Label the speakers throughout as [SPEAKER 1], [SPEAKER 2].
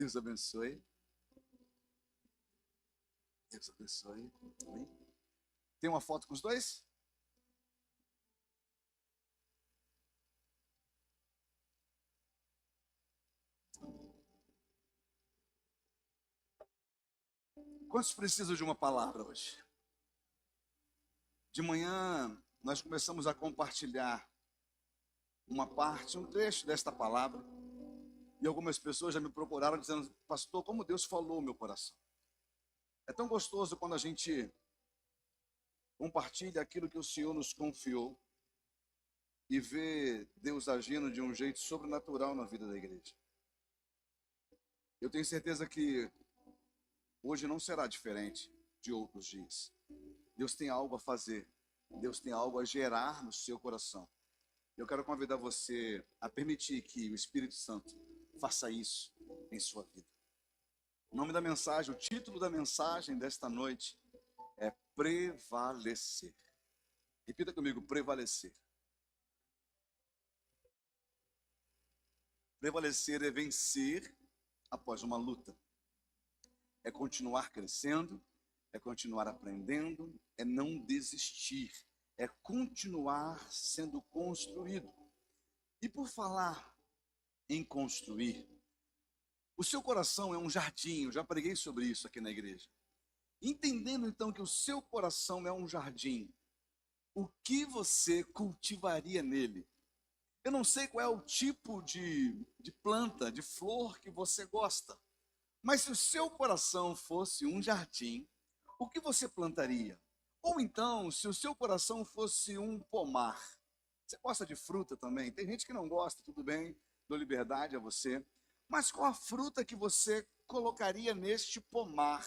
[SPEAKER 1] Deus abençoe. Deus abençoe. Amém. Tem uma foto com os dois? Quantos precisam de uma palavra hoje? De manhã, nós começamos a compartilhar uma parte, um trecho desta palavra. E algumas pessoas já me procuraram dizendo: pastor, como Deus falou no meu coração. É tão gostoso quando a gente compartilha aquilo que o Senhor nos confiou e vê Deus agindo de um jeito sobrenatural na vida da igreja. Eu tenho certeza que hoje não será diferente de outros dias. Deus tem algo a fazer. Deus tem algo a gerar no seu coração. Eu quero convidar você a permitir que o Espírito Santo faça isso em sua vida. O nome da mensagem, o título da mensagem desta noite é prevalecer. Repita comigo: prevalecer. Prevalecer é vencer após uma luta. É continuar crescendo, é continuar aprendendo, é não desistir, é continuar sendo construído. E por falar em construir, o seu coração é um jardim, eu já preguei sobre isso aqui na igreja. Entendendo então que o seu coração é um jardim, o que você cultivaria nele? Eu não sei qual é o tipo de planta, de flor que você gosta, mas se o seu coração fosse um jardim, o que você plantaria? Ou então, se o seu coração fosse um pomar, você gosta de fruta também? Tem gente que não gosta, tudo bem, dou liberdade a você. Mas qual a fruta que você colocaria neste pomar?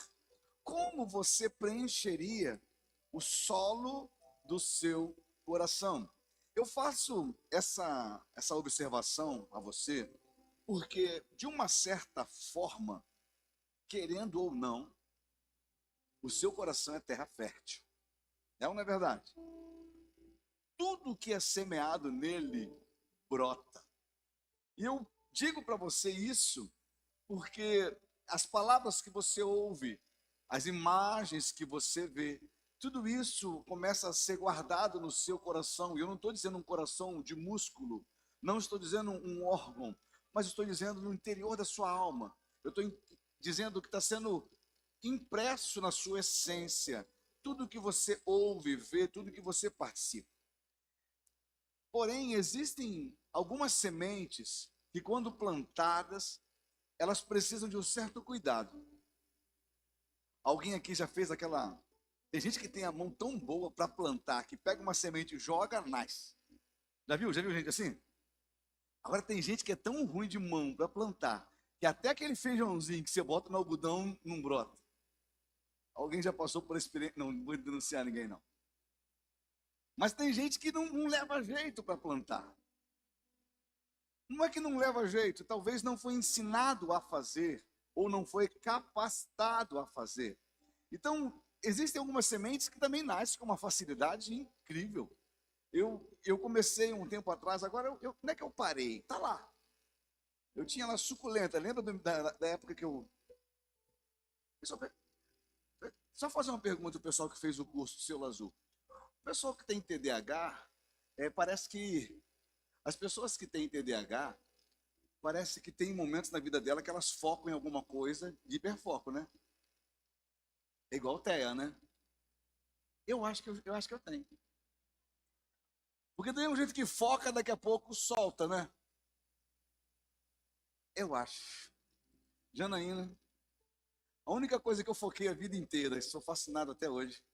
[SPEAKER 1] Como você preencheria o solo do seu coração? Eu faço essa observação a você porque, de uma certa forma, querendo ou não, o seu coração é terra fértil. É ou não é verdade? Tudo que é semeado nele brota. E eu digo para você isso porque as palavras que você ouve, as imagens que você vê, tudo isso começa a ser guardado no seu coração. E eu não estou dizendo um coração de músculo, não estou dizendo um órgão, mas estou dizendo no interior da sua alma. Eu estou dizendo que está sendo impresso na sua essência, tudo que você ouve, vê, tudo que você participa. Porém, existem algumas sementes que, quando plantadas, elas precisam de um certo cuidado. Alguém aqui já fez aquela... Tem gente que tem a mão tão boa para plantar, que pega uma semente e joga, nasce. Já viu? Já viu gente assim? Agora tem gente que é tão ruim de mão para plantar, que até aquele feijãozinho que você bota no algodão não brota. Alguém já passou por experiência? Não vou denunciar ninguém, não. Mas tem gente que não leva jeito para plantar. Não é que não leva jeito, talvez não foi ensinado a fazer, ou não foi capacitado a fazer. Então, existem algumas sementes que também nascem com uma facilidade incrível. Eu comecei um tempo atrás, agora não é que eu parei, está lá. Eu tinha lá suculenta, lembra da época que eu... Só fazer uma pergunta ao pessoal que fez o curso do Selo Azul. O pessoal que tem TDAH, parece que as pessoas que têm TDAH, parece que tem momentos na vida dela que elas focam em alguma coisa de hiperfoco, né? É igual o TEA, né? Eu acho que eu tenho. Porque tem um jeito que foca, daqui a pouco solta, né? Eu acho. Janaína, a única coisa que eu foquei a vida inteira, e sou fascinado até hoje,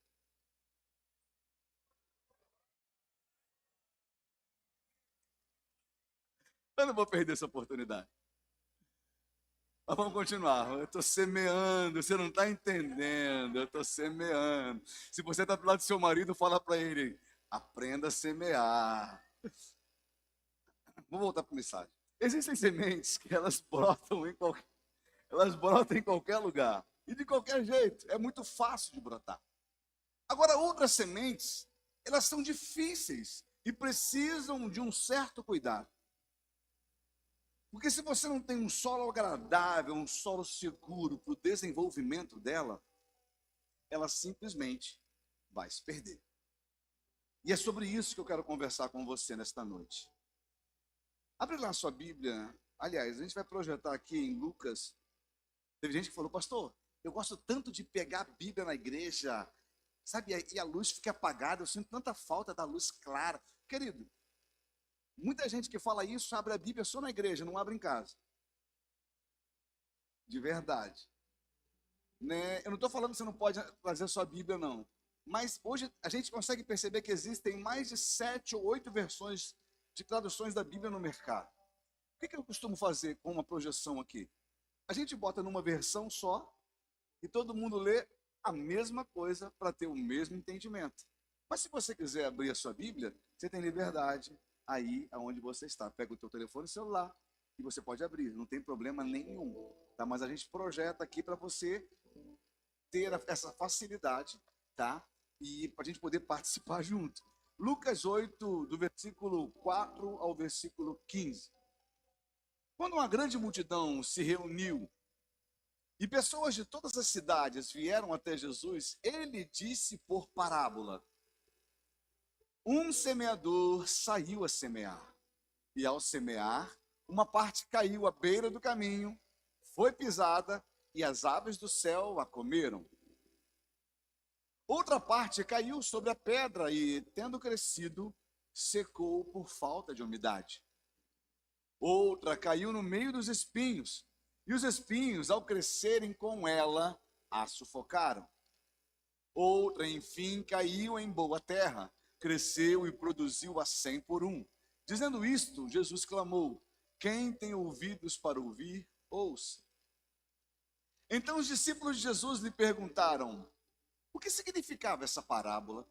[SPEAKER 1] eu não vou perder essa oportunidade. Mas vamos continuar. Eu estou semeando, você não está entendendo. Eu estou semeando. Se você está do lado do seu marido, fala para ele: aprenda a semear. Vamos voltar para a mensagem. Existem sementes que elas brotam em qualquer lugar. E de qualquer jeito. É muito fácil de brotar. Agora, outras sementes, elas são difíceis e precisam de um certo cuidado. Porque se você não tem um solo agradável, um solo seguro para o desenvolvimento dela, ela simplesmente vai se perder. E é sobre isso que eu quero conversar com você nesta noite. Abre lá a sua Bíblia. Aliás, a gente vai projetar aqui em Lucas. Teve gente que falou, pastor, eu gosto tanto de pegar a Bíblia na igreja, sabe, e a luz fica apagada, eu sinto tanta falta da luz clara. Querido, muita gente que fala isso abre a Bíblia só na igreja, não abre em casa. De verdade. Né? Eu não estou falando que você não pode trazer sua Bíblia, não. Mas hoje a gente consegue perceber que existem mais de 7 ou 8 versões de traduções da Bíblia no mercado. O que eu costumo fazer com uma projeção aqui? A gente bota numa versão só e todo mundo lê a mesma coisa para ter o mesmo entendimento. Mas se você quiser abrir a sua Bíblia, você tem liberdade aí aonde você está. Pega o teu telefone celular e você pode abrir, não tem problema nenhum. Tá? Mas a gente projeta aqui para você ter essa facilidade, tá? E para a gente poder participar junto. Lucas 8, do versículo 4 ao versículo 15. Quando uma grande multidão se reuniu e pessoas de todas as cidades vieram até Jesus, ele disse por parábola: um semeador saiu a semear, e ao semear, uma parte caiu à beira do caminho, foi pisada, e as aves do céu a comeram. Outra parte caiu sobre a pedra e, tendo crescido, secou por falta de umidade. Outra caiu no meio dos espinhos, e os espinhos, ao crescerem com ela, a sufocaram. Outra, enfim, caiu em boa terra, cresceu e produziu a 100 por um. Dizendo isto, Jesus clamou: quem tem ouvidos para ouvir, ouça. Então os discípulos de Jesus lhe perguntaram: o que significava essa parábola?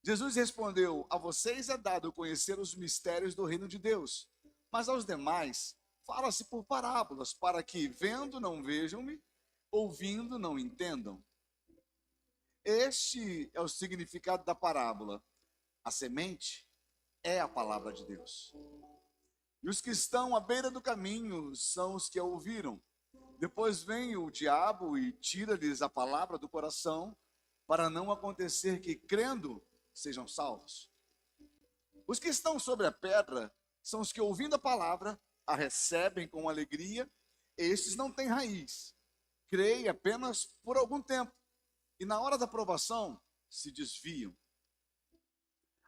[SPEAKER 1] Jesus respondeu: a vocês é dado conhecer os mistérios do reino de Deus, mas aos demais fala-se por parábolas, para que, vendo, não vejam-me, ouvindo, não entendam. Este é o significado da parábola. A semente é a palavra de Deus. E os que estão à beira do caminho são os que a ouviram. Depois vem o diabo e tira-lhes a palavra do coração, para não acontecer que, crendo, sejam salvos. Os que estão sobre a pedra são os que, ouvindo a palavra, a recebem com alegria. Estes não têm raiz, creem apenas por algum tempo, e na hora da provação se desviam.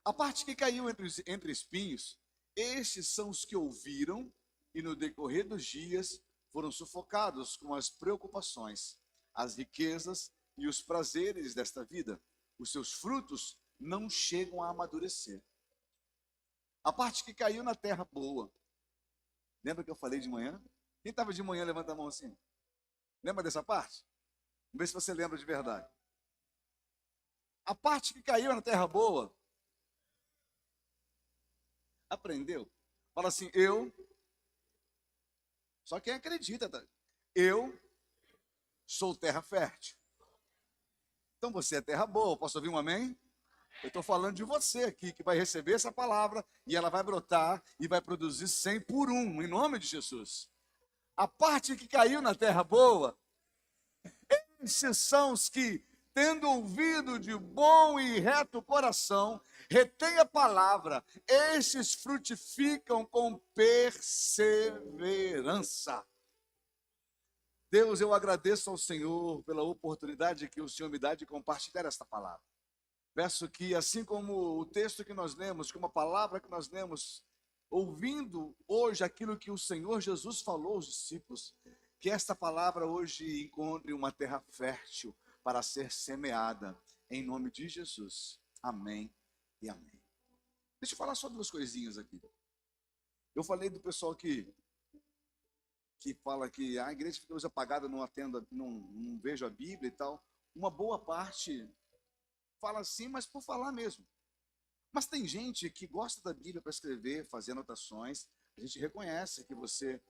[SPEAKER 1] A parte que caiu entre espinhos, estes são os que ouviram e no decorrer dos dias foram sufocados com as preocupações, as riquezas e os prazeres desta vida. Os seus frutos não chegam a amadurecer. A parte que caiu na terra boa. Lembra que eu falei de manhã? Quem estava de manhã, levanta a mão assim. Lembra dessa parte? Vamos ver se você lembra de verdade. A parte que caiu na terra boa, aprendeu. Fala assim, só quem acredita, tá? Eu sou terra fértil. Então você é terra boa, posso ouvir um amém? Eu estou falando de você aqui, que vai receber essa palavra e ela vai brotar e vai produzir 100 por um, em nome de Jesus. A parte que caiu na terra boa, esses são os que, tendo ouvido de bom e reto coração, retém a palavra, estes frutificam com perseverança. Deus, eu agradeço ao Senhor pela oportunidade que o Senhor me dá de compartilhar esta palavra. Peço que, assim como o texto que nós lemos, como a palavra que nós lemos, ouvindo hoje aquilo que o Senhor Jesus falou aos discípulos, que esta palavra hoje encontre uma terra fértil para ser semeada, em nome de Jesus. Amém e amém. Deixa eu falar só duas coisinhas aqui. Eu falei do pessoal que fala que a igreja fica luz apagada, não atendo, não vejo a Bíblia e tal. Uma boa parte fala assim, mas por falar mesmo. Mas tem gente que gosta da Bíblia para escrever, fazer anotações. A gente reconhece que você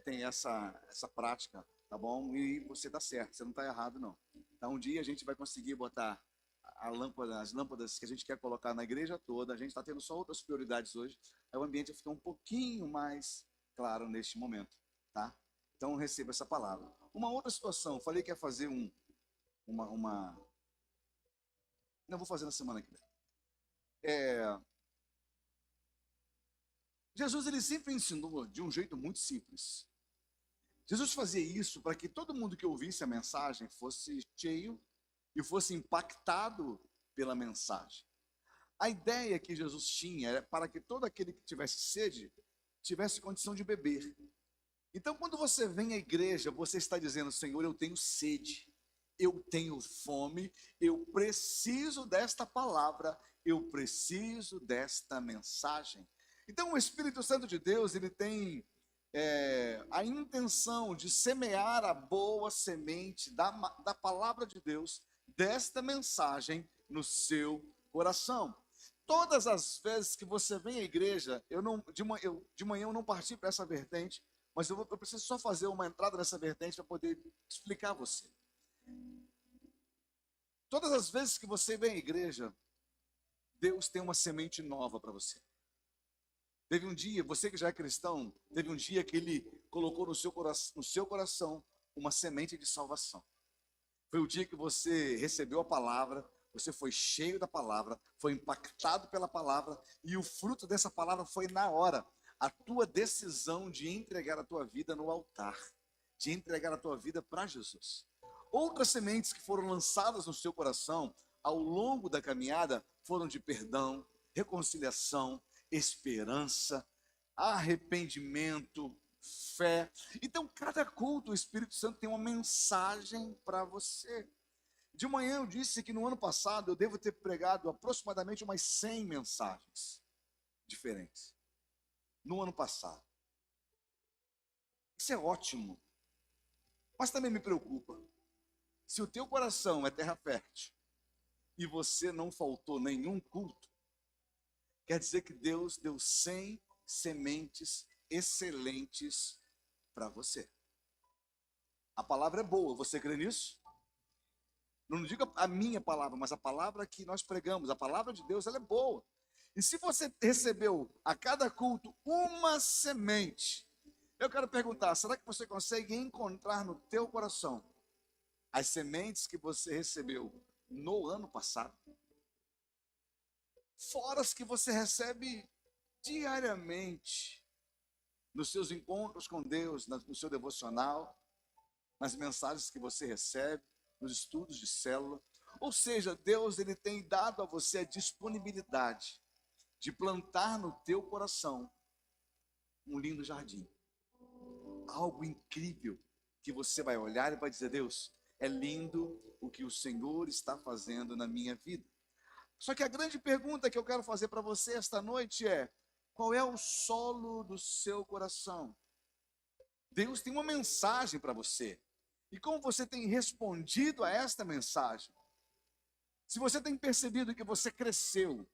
[SPEAKER 1] tem essa prática, tá bom? E você está certo, você não está errado, não. Então, um dia a gente vai conseguir botar as lâmpadas que a gente quer colocar na igreja toda. A gente está tendo só outras prioridades hoje. Aí o ambiente vai ficar um pouquinho mais claro neste momento, tá? Então receba essa palavra. Uma outra situação, falei que ia fazer uma... Não, vou fazer na semana que vem. Jesus, ele sempre ensinou de um jeito muito simples. Jesus fazia isso para que todo mundo que ouvisse a mensagem fosse cheio e fosse impactado pela mensagem. A ideia que Jesus tinha era para que todo aquele que tivesse sede tivesse condição de beber. Então, quando você vem à igreja, você está dizendo: Senhor, eu tenho sede, eu tenho fome, eu preciso desta palavra, eu preciso desta mensagem. Então, o Espírito Santo de Deus, ele tem a intenção de semear a boa semente da palavra de Deus, desta mensagem no seu coração. Todas as vezes que você vem à igreja, de manhã eu não parti para essa vertente, mas eu preciso só fazer uma entrada nessa vertente para poder explicar a você. Todas as vezes que você vem à igreja, Deus tem uma semente nova para você. Teve um dia, você que já é cristão, teve um dia que Ele colocou no seu coração uma semente de salvação. Foi o dia que você recebeu a palavra, você foi cheio da palavra, foi impactado pela palavra, e o fruto dessa palavra foi na hora. A tua decisão de entregar a tua vida no altar, de entregar a tua vida para Jesus. Outras sementes que foram lançadas no seu coração ao longo da caminhada foram de perdão, reconciliação, esperança, arrependimento, fé. Então, cada culto, o Espírito Santo tem uma mensagem para você. De manhã eu disse que no ano passado eu devo ter pregado aproximadamente umas 100 mensagens diferentes. No ano passado. Isso é ótimo. Mas também me preocupa. Se o teu coração é terra fértil e você não faltou nenhum culto, quer dizer que Deus deu 100 sementes excelentes para você. A palavra é boa, você crê nisso? Não diga a minha palavra, mas a palavra que nós pregamos, a palavra de Deus, ela é boa. E se você recebeu a cada culto uma semente, eu quero perguntar, será que você consegue encontrar no teu coração as sementes que você recebeu no ano passado? Fora as que você recebe diariamente, nos seus encontros com Deus, no seu devocional, nas mensagens que você recebe, nos estudos de célula. Ou seja, Deus, ele tem dado a você a disponibilidade de plantar no teu coração um lindo jardim. Algo incrível que você vai olhar e vai dizer: Deus, é lindo o que o Senhor está fazendo na minha vida. Só que a grande pergunta que eu quero fazer para você esta noite é: qual é o solo do seu coração? Deus tem uma mensagem para você. E como você tem respondido a esta mensagem? Se você tem percebido que você cresceu,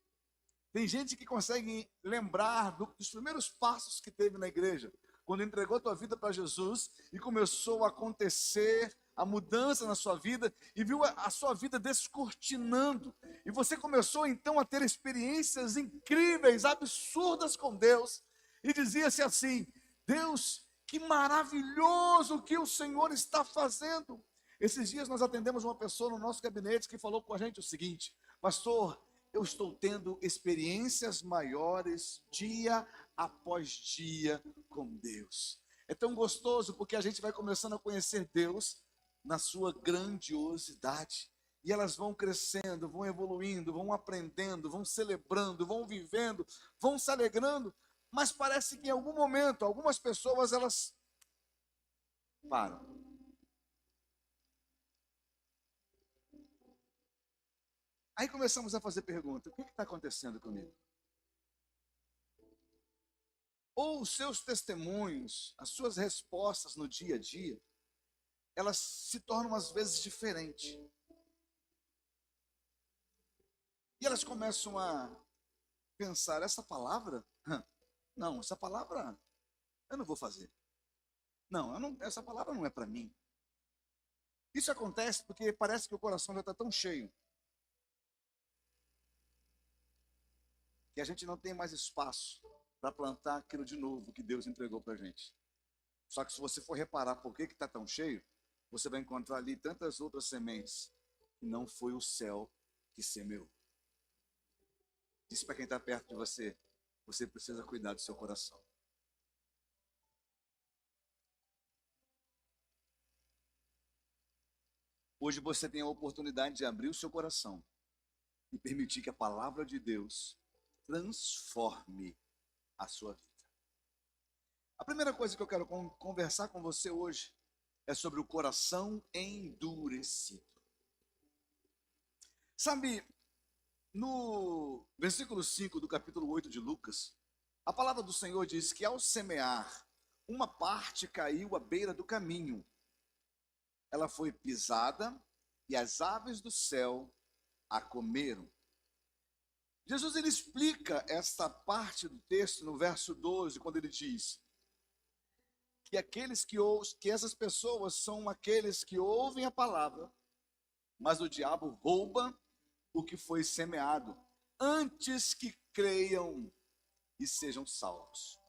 [SPEAKER 1] tem gente que consegue lembrar dos primeiros passos que teve na igreja, quando entregou a tua vida para Jesus e começou a acontecer a mudança na sua vida e viu a sua vida descortinando. E você começou então a ter experiências incríveis, absurdas com Deus. E dizia-se assim: Deus, que maravilhoso que o Senhor está fazendo. Esses dias nós atendemos uma pessoa no nosso gabinete que falou com a gente o seguinte: pastor, eu estou tendo experiências maiores dia após dia com Deus. É tão gostoso porque a gente vai começando a conhecer Deus na sua grandiosidade. E elas vão crescendo, vão evoluindo, vão aprendendo, vão celebrando, vão vivendo, vão se alegrando. Mas parece que em algum momento, algumas pessoas, elas param. Aí começamos a fazer pergunta: o que está acontecendo comigo? Ou os seus testemunhos, as suas respostas no dia a dia, elas se tornam às vezes diferentes. E elas começam a pensar: essa palavra? Não, essa palavra eu não vou fazer. Não, essa palavra não é para mim. Isso acontece porque parece que o coração já está tão cheio que a gente não tem mais espaço para plantar aquilo de novo que Deus entregou para a gente. Só que se você for reparar por que está tão cheio, você vai encontrar ali tantas outras sementes que não foi o céu que semeou. Diz para quem está perto de você, você precisa cuidar do seu coração. Hoje você tem a oportunidade de abrir o seu coração e permitir que a palavra de Deus transforme a sua vida. A primeira coisa que eu quero conversar com você hoje é sobre o coração endurecido. Sabe, no versículo 5 do capítulo 8 de Lucas, a palavra do Senhor diz que ao semear, uma parte caiu à beira do caminho. Ela foi pisada e as aves do céu a comeram. Jesus ele explica esta parte do texto no verso 12, quando ele diz que essas pessoas são aqueles que ouvem a palavra, mas o diabo rouba o que foi semeado, antes que creiam e sejam salvos.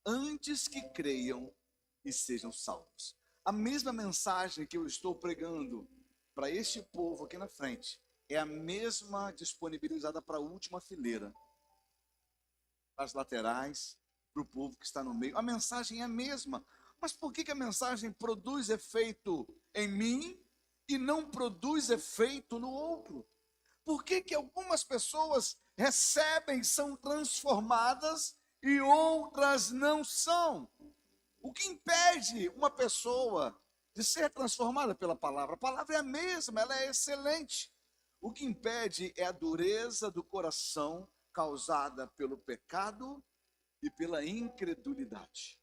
[SPEAKER 1] Antes que creiam e sejam salvos. A mesma mensagem que eu estou pregando para este povo aqui na frente é a mesma disponibilizada para a última fileira, para as laterais, para o povo que está no meio. A mensagem é a mesma. Mas por que a mensagem produz efeito em mim e não produz efeito no outro? Por que algumas pessoas recebem, são transformadas e outras não são? O que impede uma pessoa de ser transformada pela palavra? A palavra é a mesma, ela é excelente. O que impede é a dureza do coração causada pelo pecado e pela incredulidade.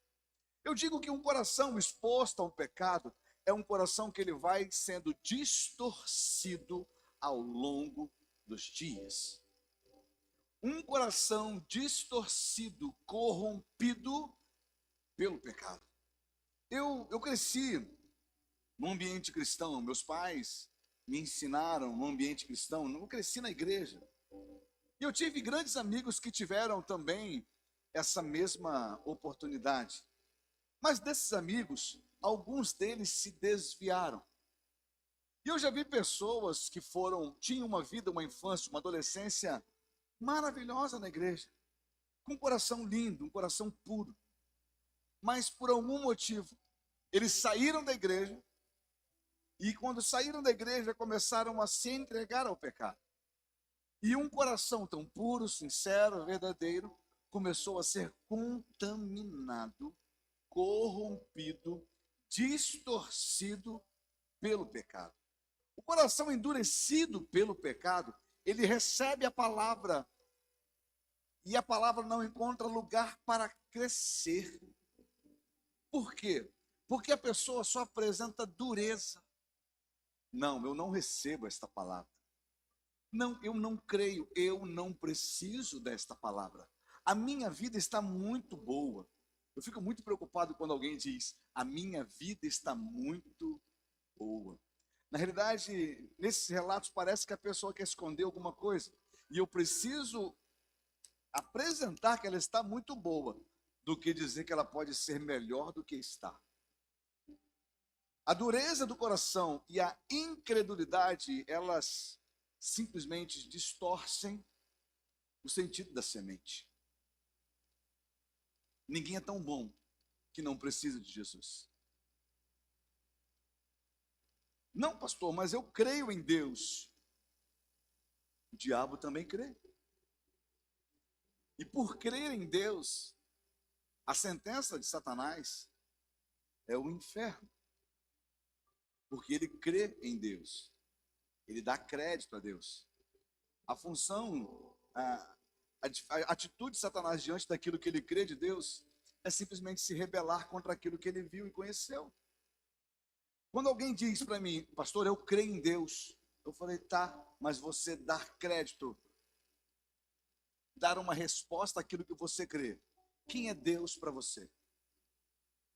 [SPEAKER 1] Eu digo que um coração exposto a um pecado é um coração que ele vai sendo distorcido ao longo dos dias. Um coração distorcido, corrompido pelo pecado. Eu cresci num ambiente cristão, meus pais me ensinaram no ambiente cristão, eu cresci na igreja. E eu tive grandes amigos que tiveram também essa mesma oportunidade. Mas desses amigos, alguns deles se desviaram. E eu já vi pessoas que tinham uma vida, uma infância, uma adolescência maravilhosa na igreja, com um coração lindo, um coração puro. Mas por algum motivo, eles saíram da igreja e quando saíram da igreja começaram a se entregar ao pecado. E um coração tão puro, sincero, verdadeiro, começou a ser contaminado, corrompido, distorcido pelo pecado. O coração endurecido pelo pecado, ele recebe a palavra e a palavra não encontra lugar para crescer. Por quê? Porque a pessoa só apresenta dureza. Não, eu não recebo esta palavra. Não, eu não creio, eu não preciso desta palavra. A minha vida está muito boa. Eu fico muito preocupado quando alguém diz, a minha vida está muito boa. Na realidade, nesses relatos parece que a pessoa quer esconder alguma coisa. E eu preciso apresentar que ela está muito boa, do que dizer que ela pode ser melhor do que está. A dureza do coração e a incredulidade, elas simplesmente distorcem o sentido da semente. Ninguém é tão bom que não precisa de Jesus. Não, pastor, mas eu creio em Deus. O diabo também crê. E por crer em Deus, a sentença de Satanás é o inferno. Porque ele crê em Deus. Ele dá crédito a Deus. A função, a atitude de Satanás diante daquilo que ele crê de Deus é simplesmente se rebelar contra aquilo que ele viu e conheceu. Quando alguém diz para mim, pastor, eu creio em Deus, eu falei, tá, mas você dar crédito, dar uma resposta àquilo que você crê. Quem é Deus para você?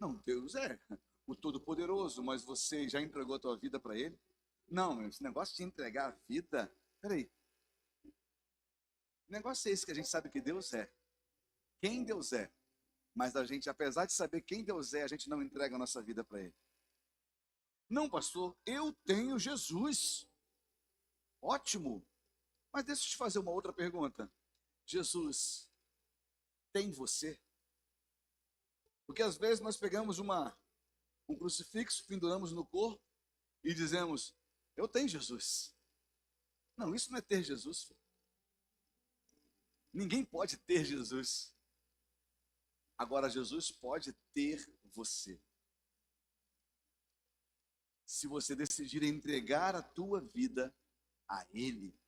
[SPEAKER 1] Não, Deus é o Todo-Poderoso, mas você já entregou a tua vida para Ele? Não, esse negócio de entregar a vida, peraí. Que negócio é esse que a gente sabe que Deus é? quem Deus é, mas a gente, apesar de saber quem Deus é, a gente não entrega a nossa vida para Ele. Não, pastor, eu tenho Jesus. Ótimo. Mas deixa eu te fazer uma outra pergunta. Jesus tem você? Porque às vezes nós pegamos um crucifixo, penduramos no corpo e dizemos, eu tenho Jesus. Não, isso não é ter Jesus, filho. Ninguém pode ter Jesus. Agora, Jesus pode ter você. Se você decidir entregar a tua vida a Ele.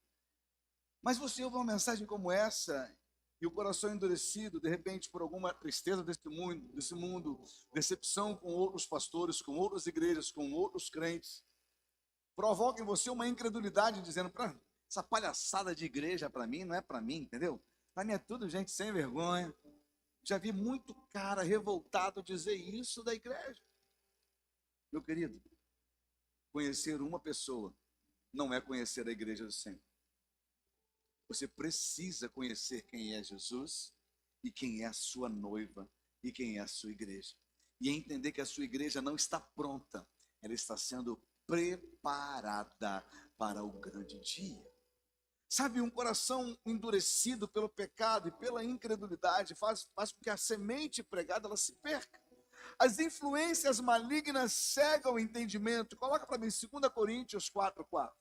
[SPEAKER 1] Mas você ouve uma mensagem como essa e o coração endurecido, de repente, por alguma tristeza desse mundo, decepção com outros pastores, com outras igrejas, com outros crentes, provoca em você uma incredulidade, dizendo, essa palhaçada de igreja para mim não é para mim, entendeu? Para mim é tudo gente sem vergonha. Já vi muito cara revoltado dizer isso da igreja. Meu querido, conhecer uma pessoa não é conhecer a igreja do Senhor. Você precisa conhecer quem é Jesus e quem é a sua noiva e quem é a sua igreja. E entender que a sua igreja não está pronta, ela está sendo preparada para o grande dia. Sabe, um coração endurecido pelo pecado e pela incredulidade faz com que a semente pregada ela se perca. As influências malignas cegam o entendimento. Coloca para mim 2 Coríntios 4:4.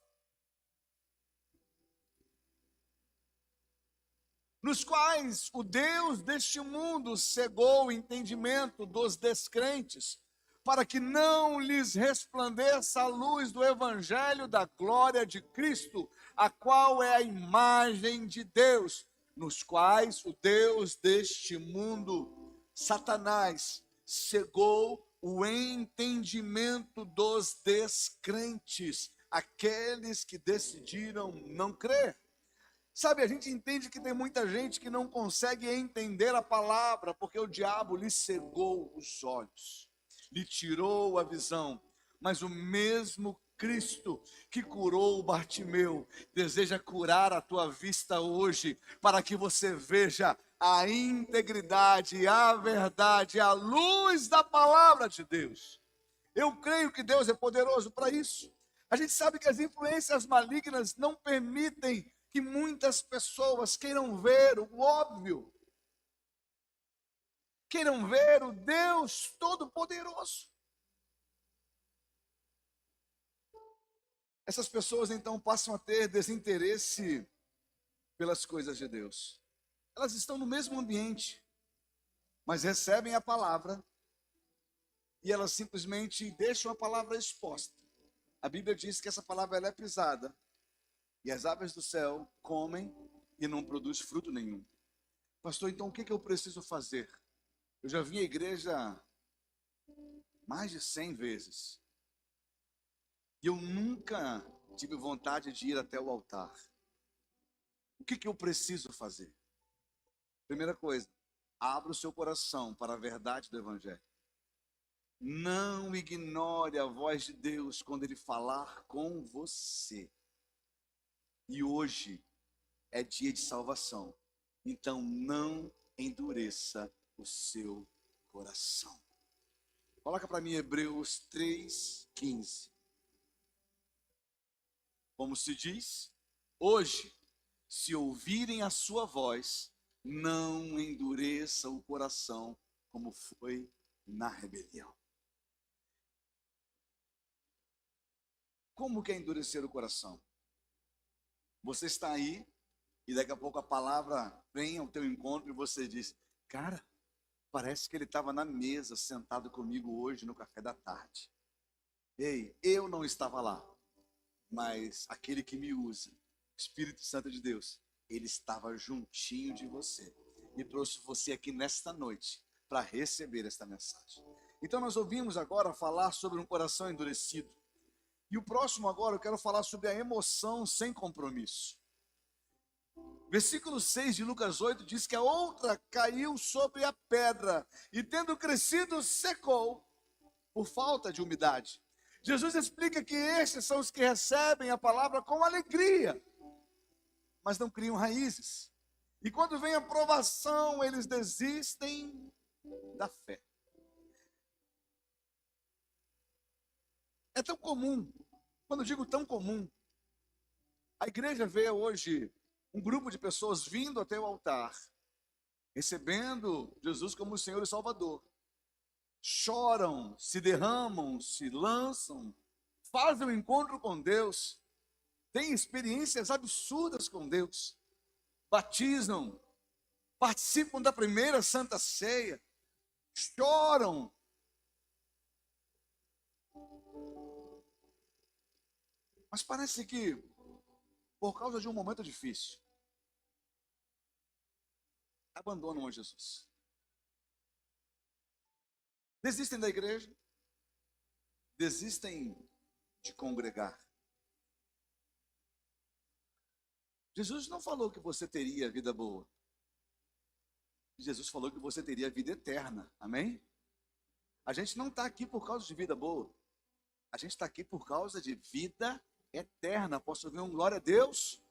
[SPEAKER 1] Nos quais o Deus deste mundo cegou o entendimento dos descrentes, para que não lhes resplandeça a luz do evangelho da glória de Cristo, a qual é a imagem de Deus, nos quais o Deus deste mundo, Satanás, cegou o entendimento dos descrentes, aqueles que decidiram não crer. Sabe, a gente entende que tem muita gente que não consegue entender a palavra, porque o diabo lhe cegou os olhos, lhe tirou a visão. Mas o mesmo Cristo que curou o Bartimeu, deseja curar a tua vista hoje, para que você veja a integridade, a verdade, a luz da palavra de Deus. Eu creio que Deus é poderoso para isso. A gente sabe que as influências malignas não permitem que muitas pessoas queiram ver o óbvio, queiram ver o Deus Todo-Poderoso. Essas pessoas então passam a ter desinteresse pelas coisas de Deus. Elas estão no mesmo ambiente, mas recebem a palavra e elas simplesmente deixam a palavra exposta. A Bíblia diz que essa palavra ela é pisada e as aves do céu comem e não produz fruto nenhum. Pastor, então o que eu preciso fazer? Eu já vim à igreja mais de 100 vezes. E eu nunca tive vontade de ir até o altar. O que eu preciso fazer? Primeira coisa, abra o seu coração para a verdade do Evangelho. Não ignore a voz de Deus quando Ele falar com você. E hoje é dia de salvação. Então não endureça o seu coração. Coloca para mim Hebreus 3:15. Como se diz, hoje, se ouvirem a sua voz, não endureça o coração como foi na rebelião. Como que é endurecer o coração? Você está aí e daqui a pouco a palavra vem ao teu encontro e você diz, cara, parece que ele estava na mesa sentado comigo hoje no café da tarde. Ei, eu não estava lá, mas aquele que me usa, o Espírito Santo de Deus, ele estava juntinho de você e trouxe você aqui nesta noite para receber esta mensagem. Então nós ouvimos agora falar sobre um coração endurecido. E o próximo agora eu quero falar sobre a emoção sem compromisso. Versículo 6 de Lucas 8 diz que a outra caiu sobre a pedra e tendo crescido secou por falta de umidade. Jesus explica que estes são os que recebem a palavra com alegria, mas não criam raízes. E quando vem a provação, eles desistem da fé. É tão comum, quando eu digo tão comum, a igreja vê hoje um grupo de pessoas vindo até o altar, recebendo Jesus como Senhor e Salvador. Choram, se derramam, se lançam, fazem um encontro com Deus, têm experiências absurdas com Deus, batizam, participam da primeira Santa Ceia, choram. Mas parece que, por causa de um momento difícil, abandonam a Jesus. Desistem da igreja, desistem de congregar. Jesus não falou que você teria vida boa. Jesus falou que você teria vida eterna. Amém? A gente não está aqui por causa de vida boa. A gente está aqui por causa de vida eterna. Posso ouvir um glória a Deus?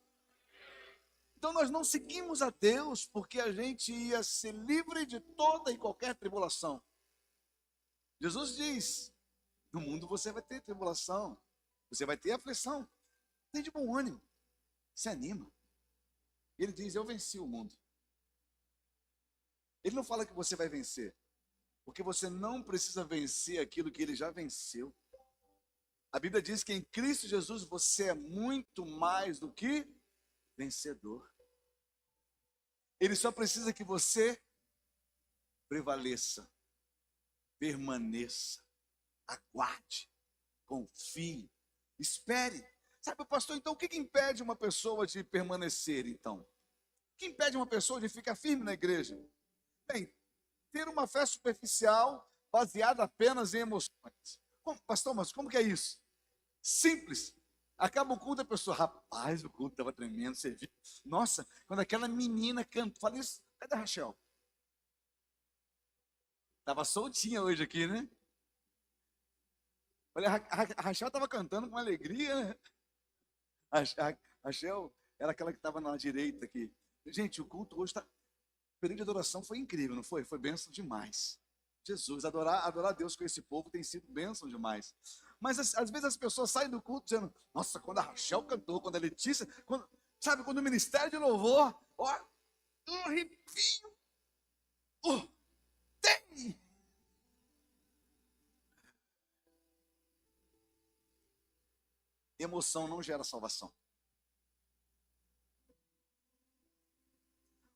[SPEAKER 1] Então nós não seguimos a Deus porque a gente ia ser livre de toda e qualquer tribulação. Jesus diz, no mundo você vai ter tribulação, você vai ter aflição. Tem de bom ânimo, se anima. Ele diz, eu venci o mundo. Ele não fala que você vai vencer, porque você não precisa vencer aquilo que ele já venceu. A Bíblia diz que em Cristo Jesus você é muito mais do que vencedor. Ele só precisa que você prevaleça, permaneça, aguarde, confie, espere. Sabe, pastor, então o que impede uma pessoa de permanecer, então? O que impede uma pessoa de ficar firme na igreja? Bem, ter uma fé superficial baseada apenas em emoções. Pastor, mas como que é isso? Simples. Acaba o culto, a pessoa, rapaz, o culto estava tremendo, você viu? Nossa, quando aquela menina cantou, falei isso, cadê a Rachel? Estava soltinha hoje aqui, né? Falei, a Rachel estava cantando com alegria, né? A Rachel era aquela que estava na direita aqui. Gente, o culto hoje está... O período de adoração foi incrível, não foi? Foi bênção demais. Jesus, adorar a Deus com esse povo tem sido bênção demais. Mas às vezes as pessoas saem do culto dizendo, nossa, quando a Rachel cantou, quando a Letícia, sabe, quando o ministério de louvor, ó, um arrepio, tem. Emoção não gera salvação.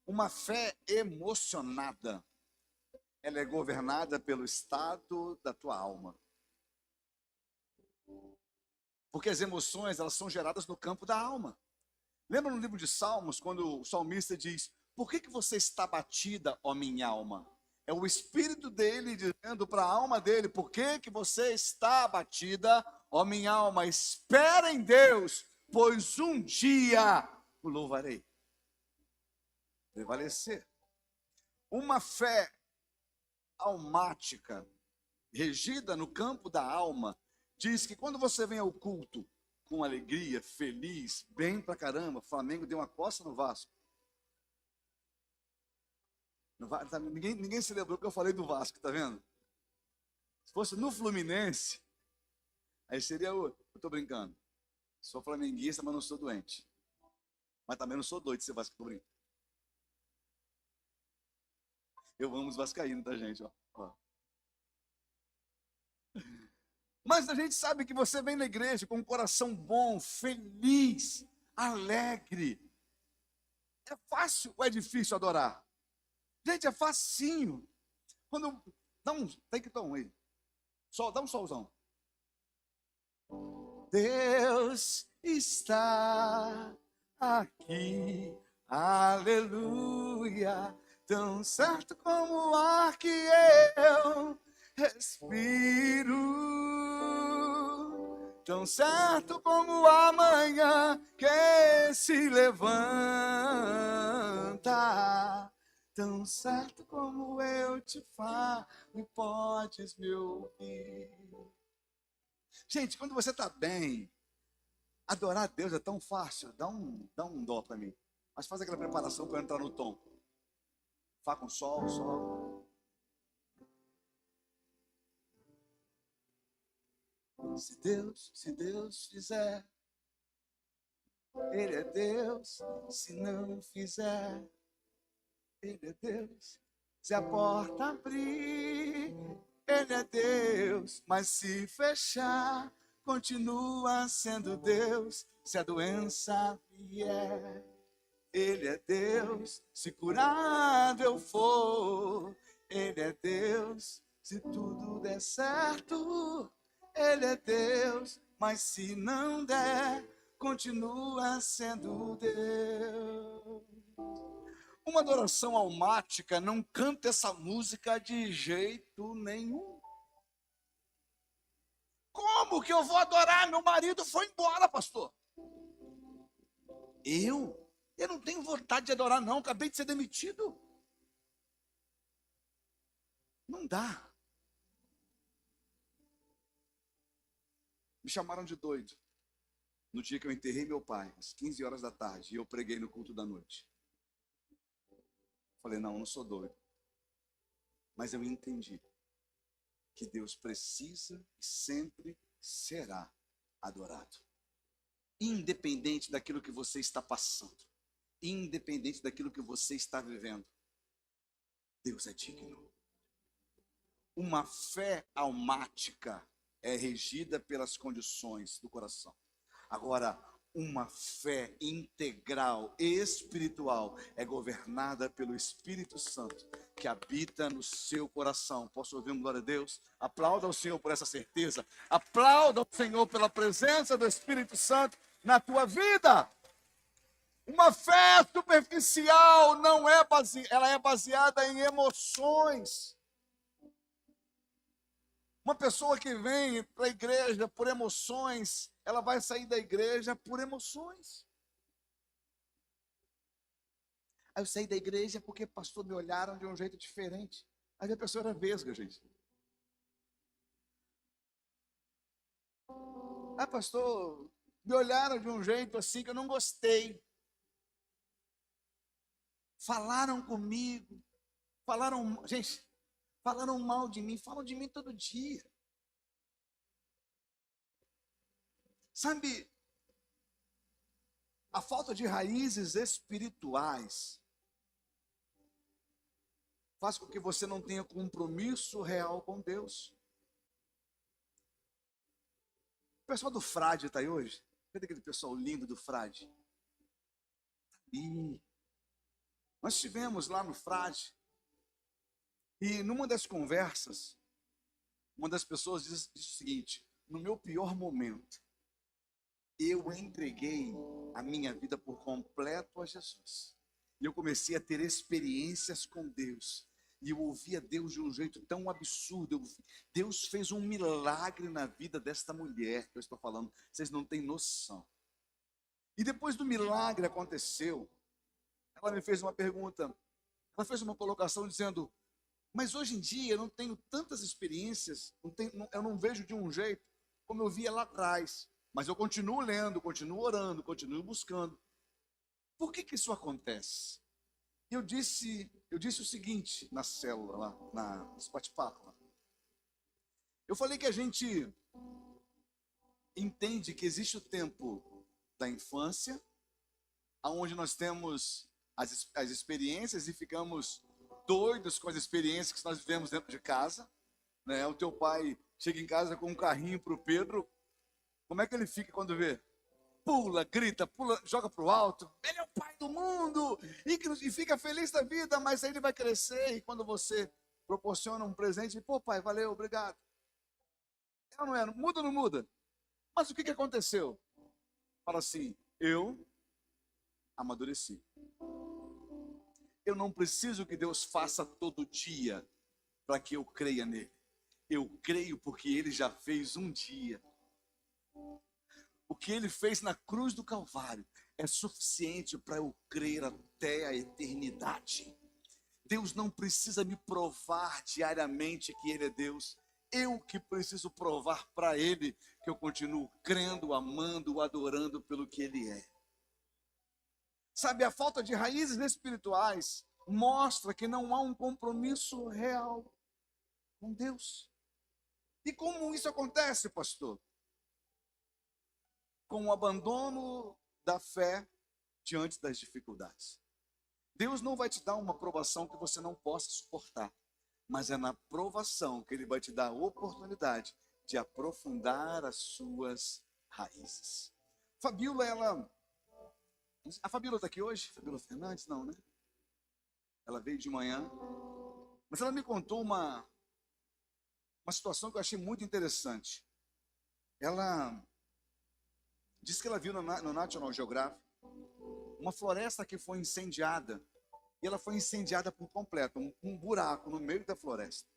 [SPEAKER 1] Uma fé emocionada, ela é governada pelo estado da tua alma. Porque as emoções, elas são geradas no campo da alma. Lembra no livro de Salmos, quando o salmista diz, por que você está batida, ó minha alma? É o espírito dele dizendo para a alma dele, por que você está abatida, ó minha alma? Espera em Deus, pois um dia o louvarei. Prevalecer. Uma fé almática, regida no campo da alma, diz que quando você vem ao culto com alegria, feliz, bem pra caramba, o Flamengo deu uma coça no Vasco. Ninguém se lembrou que eu falei do Vasco, tá vendo? Se fosse no Fluminense, aí seria eu tô brincando. Sou flamenguista, mas não sou doente. Mas também não sou doido de ser Vasco, tô brincando. Eu amo os vascaínos, tá, gente? Ó. Mas a gente sabe que você vem na igreja com um coração bom, feliz, alegre. É fácil ou é difícil adorar? Gente, é facinho. Quando tem que dar um aí. Dá um solzão. Deus está aqui, aleluia, tão certo como o ar que eu respiro, tão certo como a manhã que se levanta, tão certo como eu te falo e podes me ouvir. Gente, quando você está bem, adorar a Deus é tão fácil. Dá um dó para mim. Mas faz aquela preparação para entrar no tom. Fá com sol, sol. Se Deus fizer, Ele é Deus. Se não fizer, Ele é Deus. Se a porta abrir, Ele é Deus. Mas se fechar, continua sendo Deus. Se a doença vier, Ele é Deus. Se curado eu for, Ele é Deus. Se tudo der certo, Ele é Deus. Mas se não der, continua sendo Deus. Uma adoração almática não canta essa música de jeito nenhum. Como que eu vou adorar? Meu marido foi embora, pastor. Eu não tenho vontade de adorar, não. Acabei de ser demitido. Não dá. Me chamaram de doido no dia que eu enterrei meu pai, às 15 horas da tarde, e eu preguei no culto da noite. Falei, não sou doido. Mas eu entendi que Deus precisa e sempre será adorado. Independente daquilo que você está passando, independente daquilo que você está vivendo, Deus é digno. Uma fé almática é regida pelas condições do coração. Agora, uma fé integral, espiritual, é governada pelo Espírito Santo, que habita no seu coração. Posso ouvir um glória a Deus? Aplauda ao Senhor por essa certeza. Aplauda ao Senhor pela presença do Espírito Santo na tua vida. Uma fé superficial não é ela é baseada em emoções. Uma pessoa que vem para a igreja por emoções, ela vai sair da igreja por emoções. Aí eu saí da igreja porque pastor me olharam de um jeito diferente. Aí a pessoa era vesga, gente. Aí pastor, me olharam de um jeito assim que eu não gostei. Falaram comigo, gente, falaram mal de mim, falam de mim todo dia. Sabe, a falta de raízes espirituais faz com que você não tenha compromisso real com Deus. O pessoal do Frade está aí hoje? Cadê aquele pessoal lindo do Frade? E nós estivemos lá no Frade, e numa das conversas, uma das pessoas disse o seguinte: no meu pior momento, eu entreguei a minha vida por completo a Jesus. E eu comecei a ter experiências com Deus. E eu ouvia Deus de um jeito tão absurdo. Deus fez um milagre na vida desta mulher que eu estou falando. Vocês não têm noção. E depois do milagre aconteceu, ela me fez uma pergunta. Ela fez uma colocação dizendo: mas hoje em dia eu não tenho tantas experiências, eu não vejo de um jeito como eu via lá atrás. Mas eu continuo lendo, continuo orando, continuo buscando. Por que isso acontece? Eu disse o seguinte na célula, lá, nesse bate-papo. Eu falei que a gente entende que existe o tempo da infância, onde nós temos as experiências e ficamos doidos com as experiências que nós vivemos dentro de casa. Né? O teu pai chega em casa com um carrinho para o Pedro. Como é que ele fica quando vê? Pula, grita, pula, joga para o alto. Ele é o pai do mundo e fica feliz da vida, mas aí ele vai crescer e quando você proporciona um presente, pô pai, valeu, obrigado. É ou não é? Muda ou não muda? Mas o que aconteceu? Fala assim, eu amadureci. Eu não preciso que Deus faça todo dia para que eu creia nele. Eu creio porque ele já fez um dia. O que ele fez na cruz do Calvário é suficiente para eu crer até a eternidade. Deus não precisa me provar diariamente que ele é Deus. Eu que preciso provar para ele que eu continuo crendo, amando, adorando pelo que ele é. Sabe, a falta de raízes espirituais mostra que não há um compromisso real com Deus. E como isso acontece, pastor? Com o abandono da fé diante das dificuldades. Deus não vai te dar uma provação que você não possa suportar, mas é na provação que Ele vai te dar a oportunidade de aprofundar as suas raízes. A Fabíola está aqui hoje? Fabíola Fernandes? Não, né? Ela veio de manhã, mas ela me contou uma situação que eu achei muito interessante. Ela disse que ela viu no National Geographic uma floresta que foi incendiada, e ela foi incendiada por completo, um buraco no meio da floresta.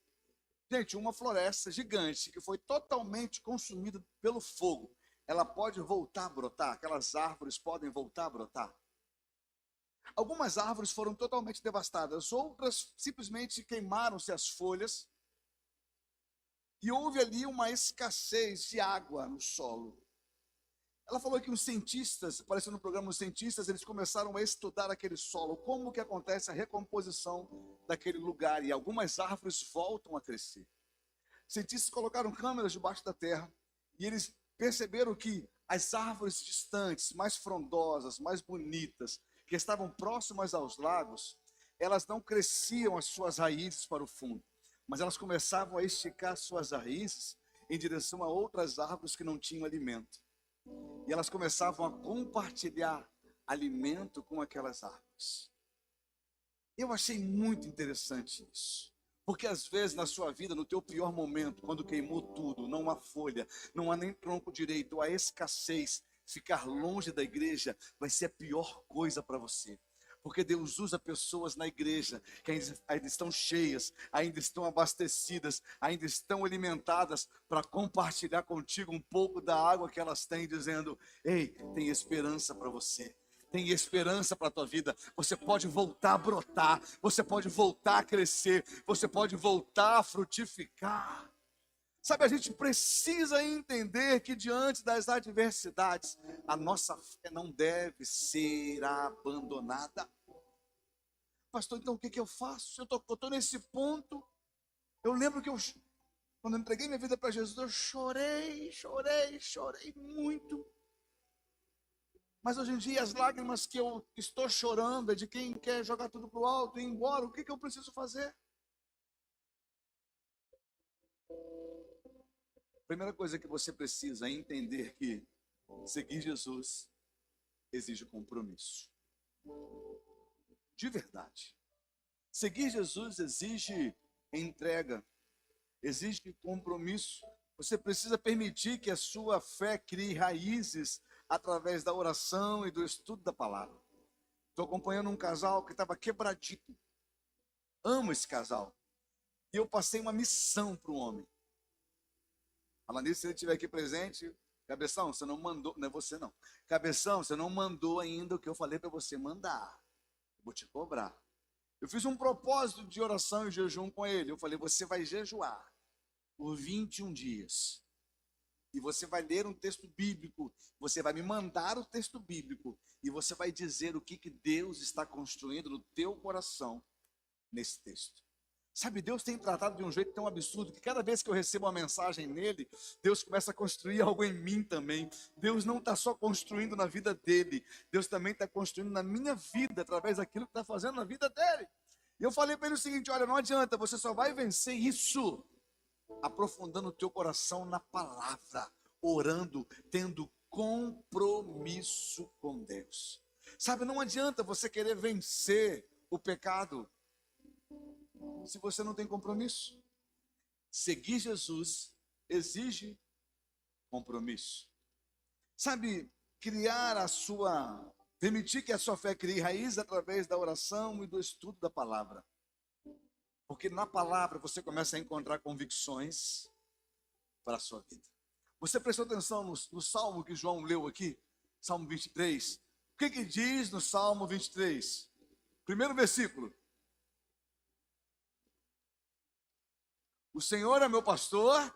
[SPEAKER 1] Gente, uma floresta gigante que foi totalmente consumida pelo fogo, ela pode voltar a brotar? Aquelas árvores podem voltar a brotar? Algumas árvores foram totalmente devastadas, outras simplesmente queimaram-se as folhas, e houve ali uma escassez de água no solo. Ela falou que os cientistas, apareceu no programa Os Cientistas, eles começaram a estudar aquele solo, como que acontece a recomposição daquele lugar, e algumas árvores voltam a crescer. Cientistas colocaram câmeras debaixo da terra, e eles perceberam que as árvores distantes, mais frondosas, mais bonitas, que estavam próximas aos lagos, elas não cresciam as suas raízes para o fundo, mas elas começavam a esticar suas raízes em direção a outras árvores que não tinham alimento. E elas começavam a compartilhar alimento com aquelas árvores. Eu achei muito interessante isso. Porque às vezes na sua vida, no teu pior momento, quando queimou tudo, não há folha, não há nem tronco direito, há escassez, ficar longe da igreja vai ser a pior coisa para você. Porque Deus usa pessoas na igreja que ainda estão cheias, ainda estão abastecidas, ainda estão alimentadas para compartilhar contigo um pouco da água que elas têm, dizendo: ei, tem esperança para você. Tem esperança para a tua vida. Você pode voltar a brotar, você pode voltar a crescer, você pode voltar a frutificar. Sabe, a gente precisa entender que diante das adversidades, a nossa fé não deve ser abandonada. Pastor, então o que eu faço? Eu estou nesse ponto. Eu lembro que quando eu entreguei minha vida para Jesus, eu chorei muito. Mas hoje em dia as lágrimas que eu estou chorando é de quem quer jogar tudo para o alto e ir embora. O que eu preciso fazer? Primeira coisa que você precisa é entender que seguir Jesus exige compromisso. De verdade. Seguir Jesus exige entrega, exige compromisso. Você precisa permitir que a sua fé crie raízes através da oração e do estudo da palavra. Estou acompanhando um casal que estava quebradinho. Amo esse casal. E eu passei uma missão para o homem. Falando nisso, se ele estiver aqui presente, Cabeção, você não mandou, não é você não. Cabeção, você não mandou ainda o que eu falei para você mandar. Vou te cobrar. Eu fiz um propósito de oração e jejum com ele. Eu falei: você vai jejuar por 21 dias. E você vai ler um texto bíblico. Você vai me mandar o texto bíblico. E você vai dizer o que Deus está construindo no teu coração nesse texto. Sabe, Deus tem tratado de um jeito tão absurdo que cada vez que eu recebo uma mensagem nele, Deus começa a construir algo em mim também. Deus não está só construindo na vida dele, Deus também está construindo na minha vida, através daquilo que está fazendo na vida dele. E eu falei para ele o seguinte: olha, não adianta, você só vai vencer isso aprofundando o teu coração na palavra, orando, tendo compromisso com Deus. Sabe, não adianta você querer vencer o pecado se você não tem compromisso. Seguir Jesus exige compromisso. Sabe, permitir que a sua fé crie raiz através da oração e do estudo da palavra. Porque na palavra você começa a encontrar convicções para a sua vida. Você prestou atenção no salmo que João leu aqui? Salmo 23. O que diz no Salmo 23? Primeiro versículo. O Senhor é meu pastor,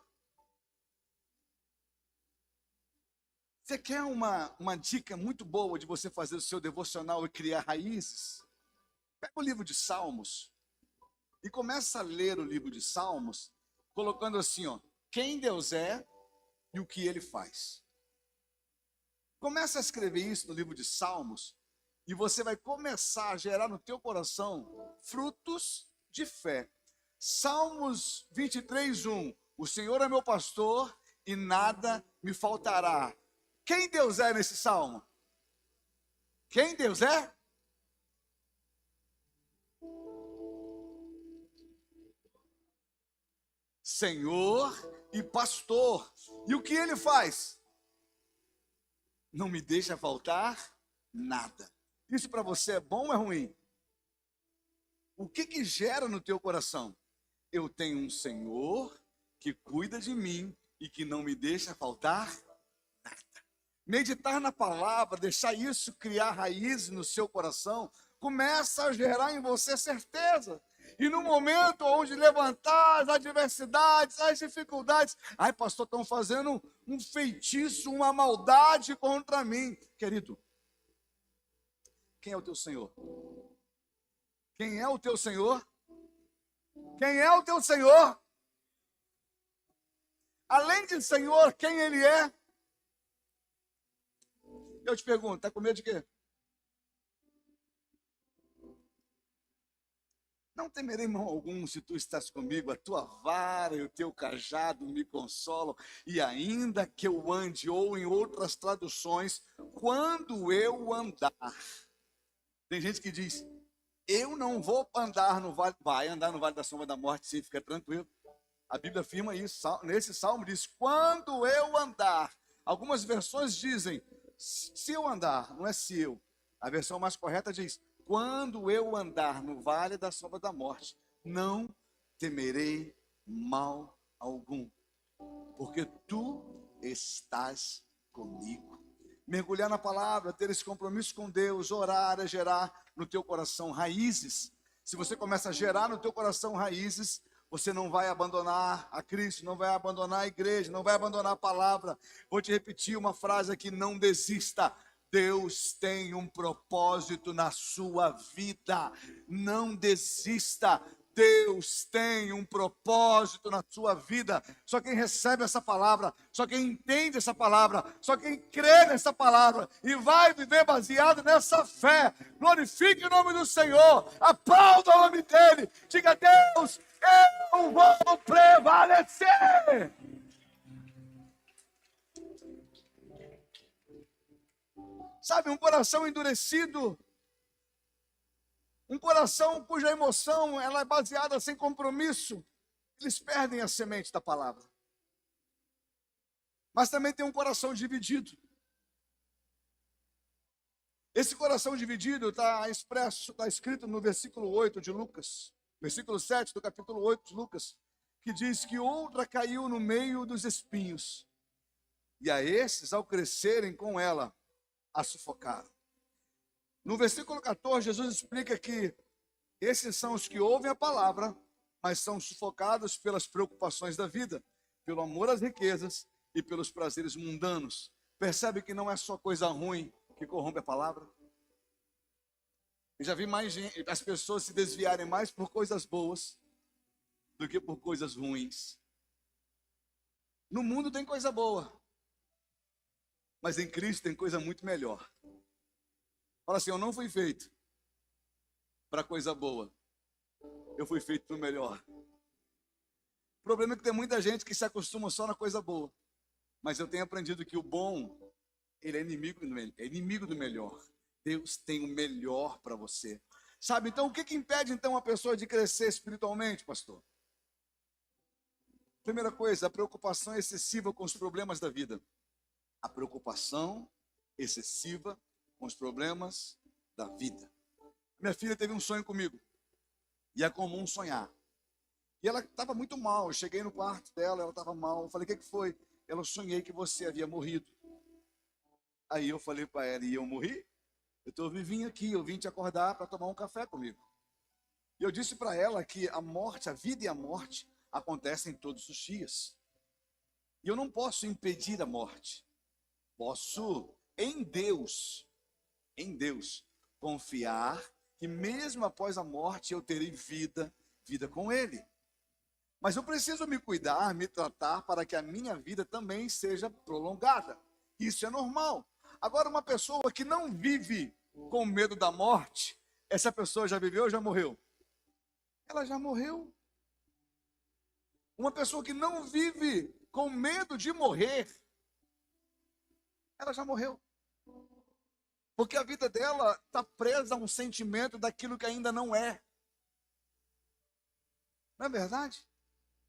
[SPEAKER 1] Você quer uma dica muito boa de você fazer o seu devocional e criar raízes? Pega o livro de Salmos e começa a ler o livro de Salmos, colocando assim, ó, quem Deus é e o que Ele faz. Começa a escrever isso no livro de Salmos e você vai começar a gerar no teu coração frutos de fé. Salmos 23:1. O Senhor é meu pastor e nada me faltará. Quem Deus é nesse salmo? Quem Deus é? Senhor e pastor. E o que Ele faz? Não me deixa faltar nada. Isso para você é bom ou é ruim? O que gera no teu coração? Eu tenho um Senhor que cuida de mim e que não me deixa faltar nada. Meditar na palavra, deixar isso criar raízes no seu coração, começa a gerar em você certeza. E no momento onde levantar as adversidades, as dificuldades, ai pastor, estão fazendo um feitiço, uma maldade contra mim. Querido, quem é o teu Senhor? Quem é o teu Senhor? Quem é o teu Senhor? Além de Senhor, quem Ele é? Eu te pergunto, está com medo de quê? Não temerei mal algum se tu estás comigo, a tua vara e o teu cajado me consolam, e ainda que eu ande, ou em outras traduções, quando eu andar. Tem gente que diz, eu não vou andar no vale, vai andar no vale da sombra da morte, sim, fica tranquilo. A Bíblia afirma isso, nesse salmo diz, quando eu andar. Algumas versões dizem, se eu andar, não é se eu. A versão mais correta diz, quando eu andar no vale da sombra da morte, não temerei mal algum, porque tu estás comigo. Mergulhar na palavra, ter esse compromisso com Deus, orar, é gerar no teu coração raízes. Se você começa a gerar no teu coração raízes, você não vai abandonar a Cristo, não vai abandonar a igreja, não vai abandonar a palavra. Vou te repetir uma frase aqui, não desista. Deus tem um propósito na sua vida. Não desista. Deus tem um propósito na sua vida. Só quem recebe essa palavra, só quem entende essa palavra, só quem crê nessa palavra e vai viver baseado nessa fé. Glorifique o nome do Senhor. Aplauda o nome dele. Diga, Deus, eu vou prevalecer. Sabe, um coração endurecido, um coração cuja emoção ela é baseada sem compromisso, eles perdem a semente da palavra. Mas também tem um coração dividido. Esse coração dividido está escrito no versículo 8 de Lucas, versículo 7 do capítulo 8 de Lucas, que diz que outra caiu no meio dos espinhos, e a esses, ao crescerem com ela, a sufocaram. No versículo 14, Jesus explica que esses são os que ouvem a palavra, mas são sufocados pelas preocupações da vida, pelo amor às riquezas e pelos prazeres mundanos. Percebe que não é só coisa ruim que corrompe a palavra? Eu já vi mais gente, as pessoas se desviarem mais por coisas boas do que por coisas ruins. No mundo tem coisa boa, mas em Cristo tem coisa muito melhor. Fala assim, eu não fui feito para coisa boa, eu fui feito para o melhor. O problema é que tem muita gente que se acostuma só na coisa boa, mas eu tenho aprendido que o bom, ele é inimigo do melhor. Deus tem o melhor para você. Sabe, então o que impede então a pessoa de crescer espiritualmente, pastor? Primeira coisa, a preocupação excessiva com os problemas da vida. A preocupação excessiva com os problemas da vida. Minha filha teve um sonho comigo. E é comum sonhar. E ela estava muito mal. Eu cheguei no quarto dela, ela estava mal. Eu falei, o que foi? Ela, sonhei que você havia morrido. Aí eu falei para ela, e eu morri? Eu estou vivinho aqui, eu vim te acordar para tomar um café comigo. E eu disse para ela que a morte, a vida e a morte acontecem todos os dias. E eu não posso impedir a morte. Posso, em Deus, confiar que mesmo após a morte eu terei vida com Ele. Mas eu preciso me cuidar, me tratar para que a minha vida também seja prolongada. Isso é normal. Agora, uma pessoa que não vive com medo da morte, essa pessoa já viveu ou já morreu? Ela já morreu. Uma pessoa que não vive com medo de morrer, ela já morreu. Porque a vida dela está presa a um sentimento daquilo que ainda não é. Não é verdade?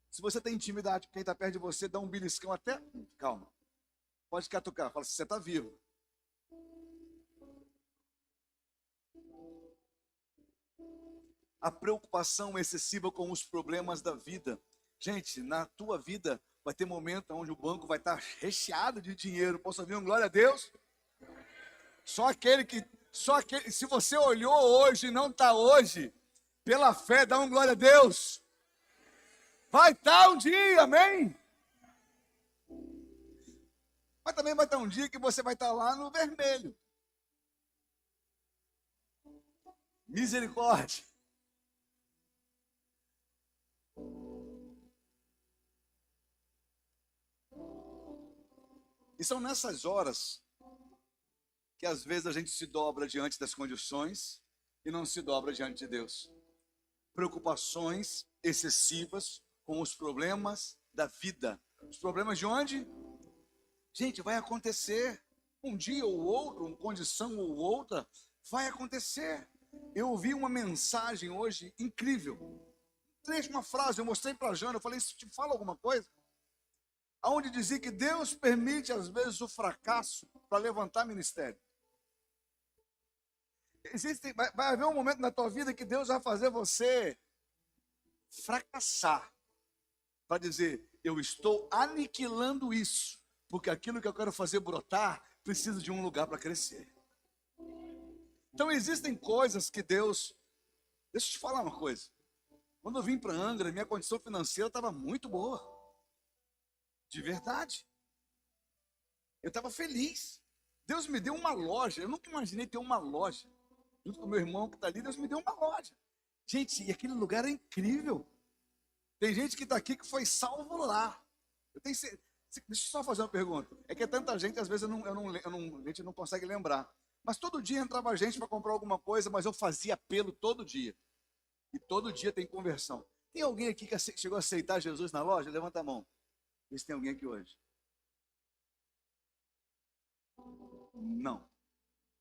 [SPEAKER 1] Se você tem intimidade com quem está perto de você, dá um beliscão até... Calma. Pode catucar. Fala assim, você está vivo. A preocupação excessiva com os problemas da vida. Gente, na tua vida vai ter momento onde o banco vai estar recheado de dinheiro. Posso ouvir um glória a Deus? Só aquele, se você olhou hoje e não está hoje, pela fé, dá um glória a Deus. Vai estar um dia, amém? Mas também vai estar um dia que você vai estar lá no vermelho. Misericórdia. E são nessas horas que às vezes a gente se dobra diante das condições e não se dobra diante de Deus. Preocupações excessivas com os problemas da vida. Os problemas de onde? Gente, vai acontecer. Um dia ou outro, uma condição ou outra, vai acontecer. Eu ouvi uma mensagem hoje incrível. Uma frase, eu mostrei para a Jana, eu falei, isso te fala alguma coisa? Aonde dizia que Deus permite às vezes o fracasso para levantar ministério. Vai haver um momento na tua vida que Deus vai fazer você fracassar. Para dizer, eu estou aniquilando isso. Porque aquilo que eu quero fazer brotar, precisa de um lugar para crescer. Então existem coisas que Deus... Deixa eu te falar uma coisa. Quando eu vim para Angra, minha condição financeira estava muito boa. De verdade. Eu estava feliz. Deus me deu uma loja. Eu nunca imaginei ter uma loja. Junto com meu irmão que está ali, Deus me deu uma loja. Gente, e aquele lugar é incrível. Tem gente que está aqui que foi salvo lá. Deixa eu só fazer uma pergunta. É que é tanta gente, às vezes a gente não consegue lembrar. Mas todo dia entrava gente para comprar alguma coisa, mas eu fazia apelo todo dia. E todo dia tem conversão. Tem alguém aqui que chegou a aceitar Jesus na loja? Levanta a mão. Vê se tem alguém aqui hoje. Não.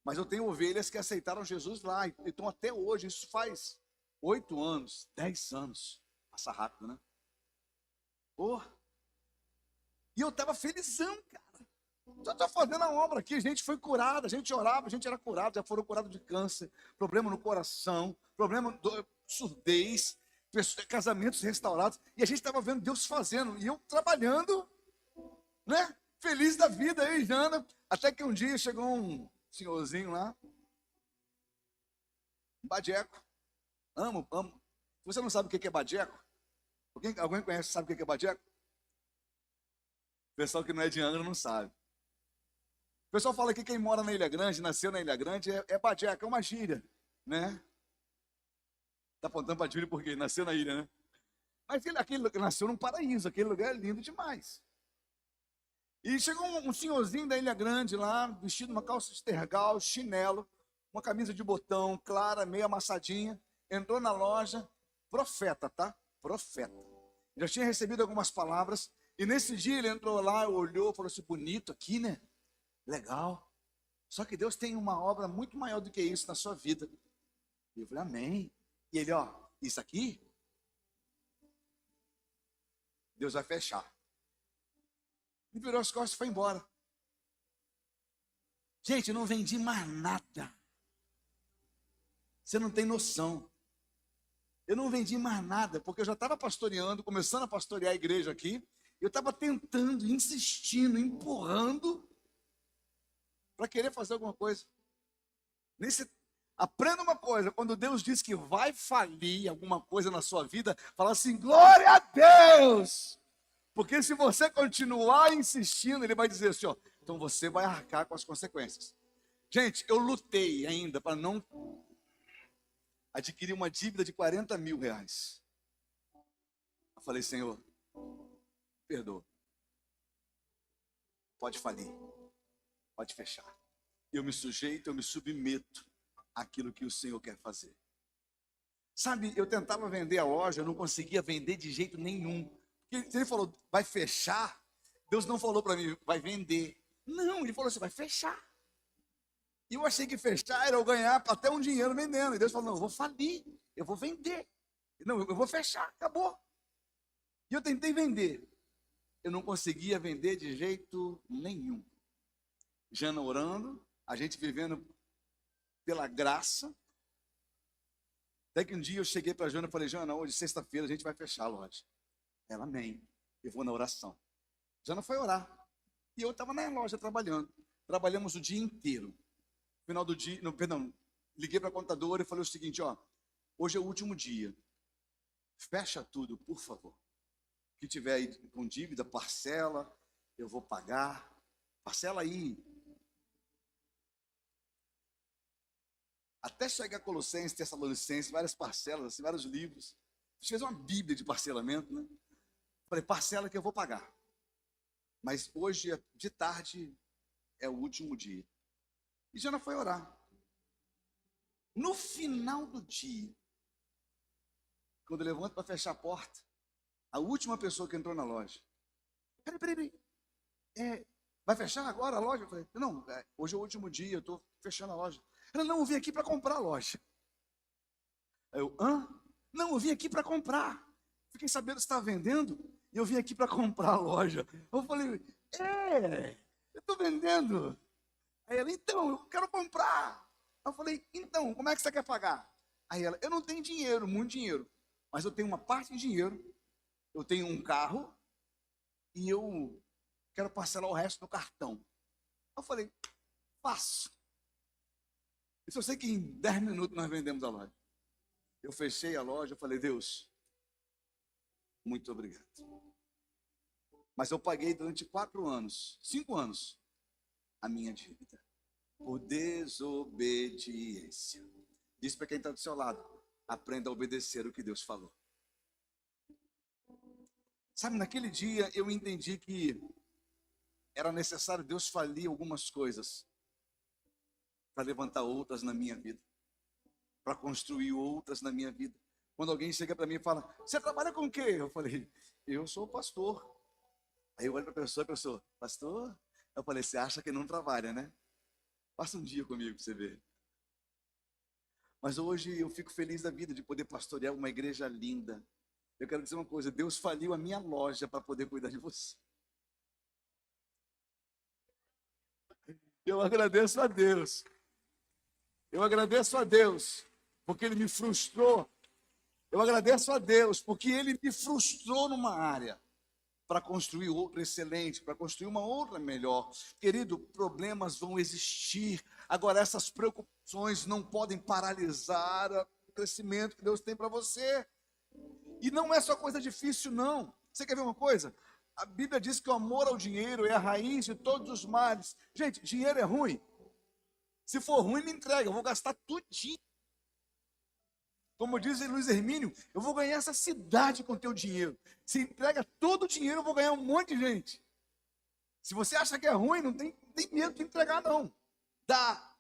[SPEAKER 1] Mas eu tenho ovelhas que aceitaram Jesus lá. E estão até hoje. Isso faz 8 anos, 10 anos. Passa rápido, né? Oh. E eu estava felizão, cara. Já estou fazendo a obra aqui. A gente foi curada, a gente orava, a gente era curado. Já foram curados de câncer, problema no coração, problema de surdez, casamentos restaurados. E a gente estava vendo Deus fazendo. E eu trabalhando, né? Feliz da vida, aí, Jana. Até que um dia chegou um senhorzinho lá. Badeco. Amo. Você não sabe o que é badeco? Alguém conhece, sabe o que é badeco? O pessoal que não é de Angra não sabe. O pessoal fala que quem mora na Ilha Grande, nasceu na Ilha Grande, é badeco, é uma gíria, né? Tá apontando para Júlio porque nasceu na ilha, né? Mas aquele nasceu num paraíso, aquele lugar é lindo demais. E chegou um senhorzinho da Ilha Grande lá, vestido uma calça de tergal, chinelo, uma camisa de botão clara, meio amassadinha, entrou na loja, profeta, tá? Profeta. Já tinha recebido algumas palavras, e nesse dia ele entrou lá, olhou, falou assim, bonito aqui, né? Legal. Só que Deus tem uma obra muito maior do que isso na sua vida. E eu falei, amém. E ele, ó, isso aqui, Deus vai fechar. E virou as costas e foi embora. Gente, eu não vendi mais nada. Você não tem noção. Eu não vendi mais nada, porque eu já estava pastoreando, começando a pastorear a igreja aqui. Eu estava tentando, insistindo, empurrando para querer fazer alguma coisa. Aprenda uma coisa, quando Deus diz que vai falir alguma coisa na sua vida, fala assim, glória a Deus! Porque se você continuar insistindo, Ele vai dizer assim, ó, então você vai arcar com as consequências. Gente, eu lutei ainda para não adquirir uma dívida de 40 mil reais. Eu falei, Senhor, perdoa. Pode falir, pode fechar. Eu me sujeito, eu me submeto àquilo que o Senhor quer fazer. Sabe, eu tentava vender a loja, eu não conseguia vender de jeito nenhum. Porque ele falou, vai fechar, Deus não falou para mim, vai vender. Não, ele falou assim, vai fechar. E eu achei que fechar era eu ganhar até um dinheiro vendendo. E Deus falou, não, eu vou falir, eu vou vender. Não, eu vou fechar, acabou. E eu tentei vender. Eu não conseguia vender de jeito nenhum. Jana orando, a gente vivendo pela graça. Até que um dia eu cheguei para a Jana e falei, Jana, hoje, sexta-feira, a gente vai fechar a loja. Ela, amém. Eu vou na oração. Jana foi orar. E eu estava na loja trabalhando. Trabalhamos o dia inteiro. No final do dia, liguei para a contadora e falei o seguinte, ó, hoje é o último dia. Fecha tudo, por favor. Que tiver aí com dívida, parcela, eu vou pagar. Parcela aí. Até chegar a Colossenses, Tessalonicenses, várias parcelas, assim, vários livros. A gente fez uma bíblia de parcelamento, né? Falei, parcela que eu vou pagar. Mas hoje, de tarde, é o último dia. E Jana foi orar. No final do dia, quando eu levanto para fechar a porta, a última pessoa que entrou na loja. Peraí. Vai fechar agora a loja? Eu falei, não, hoje é o último dia, eu estou fechando a loja. Ela, não, eu vim aqui para comprar a loja. Aí eu, hã? Não, eu vim aqui para comprar. Fiquei sabendo que você está vendendo e eu vim aqui para comprar a loja. Eu falei, eu estou vendendo. Aí ela, então, eu quero comprar. Eu falei, então, como é que você quer pagar? Aí ela, eu não tenho dinheiro, muito dinheiro, mas eu tenho uma parte de dinheiro, eu tenho um carro e eu quero parcelar o resto no cartão. Eu falei, faço. Isso eu sei que em 10 minutos nós vendemos a loja. Eu fechei a loja, eu falei, Deus, muito obrigado. Mas eu paguei durante 4 anos, 5 anos, a minha dívida. Por desobediência. Diz para quem está do seu lado, aprenda a obedecer o que Deus falou. Sabe, naquele dia eu entendi que era necessário Deus falir algumas coisas para levantar outras na minha vida, para construir outras na minha vida. Quando alguém chega para mim e fala, você trabalha com o quê? Eu falei, eu sou pastor. Aí eu olho para a pessoa, pastor? Eu falei, você acha que não trabalha, né? Passa um dia comigo para você ver. Mas hoje eu fico feliz da vida de poder pastorear uma igreja linda. Eu quero dizer uma coisa, Deus faliu a minha loja para poder cuidar de você. Eu agradeço a Deus. Eu agradeço a Deus, porque Ele me frustrou. Eu agradeço a Deus, porque Ele me frustrou numa área para construir outra excelente, para construir uma outra melhor. Querido, problemas vão existir. Agora, essas preocupações não podem paralisar o crescimento que Deus tem para você. E não é só coisa difícil, não. Você quer ver uma coisa? A Bíblia diz que o amor ao dinheiro é a raiz de todos os males. Gente, dinheiro é ruim. Se for ruim, me entrega, eu vou gastar tudinho. Como diz Luiz Hermínio, eu vou ganhar essa cidade com o teu dinheiro. Se entrega todo o dinheiro, eu vou ganhar um monte de gente. Se você acha que é ruim, não tem medo de entregar, não. Dá.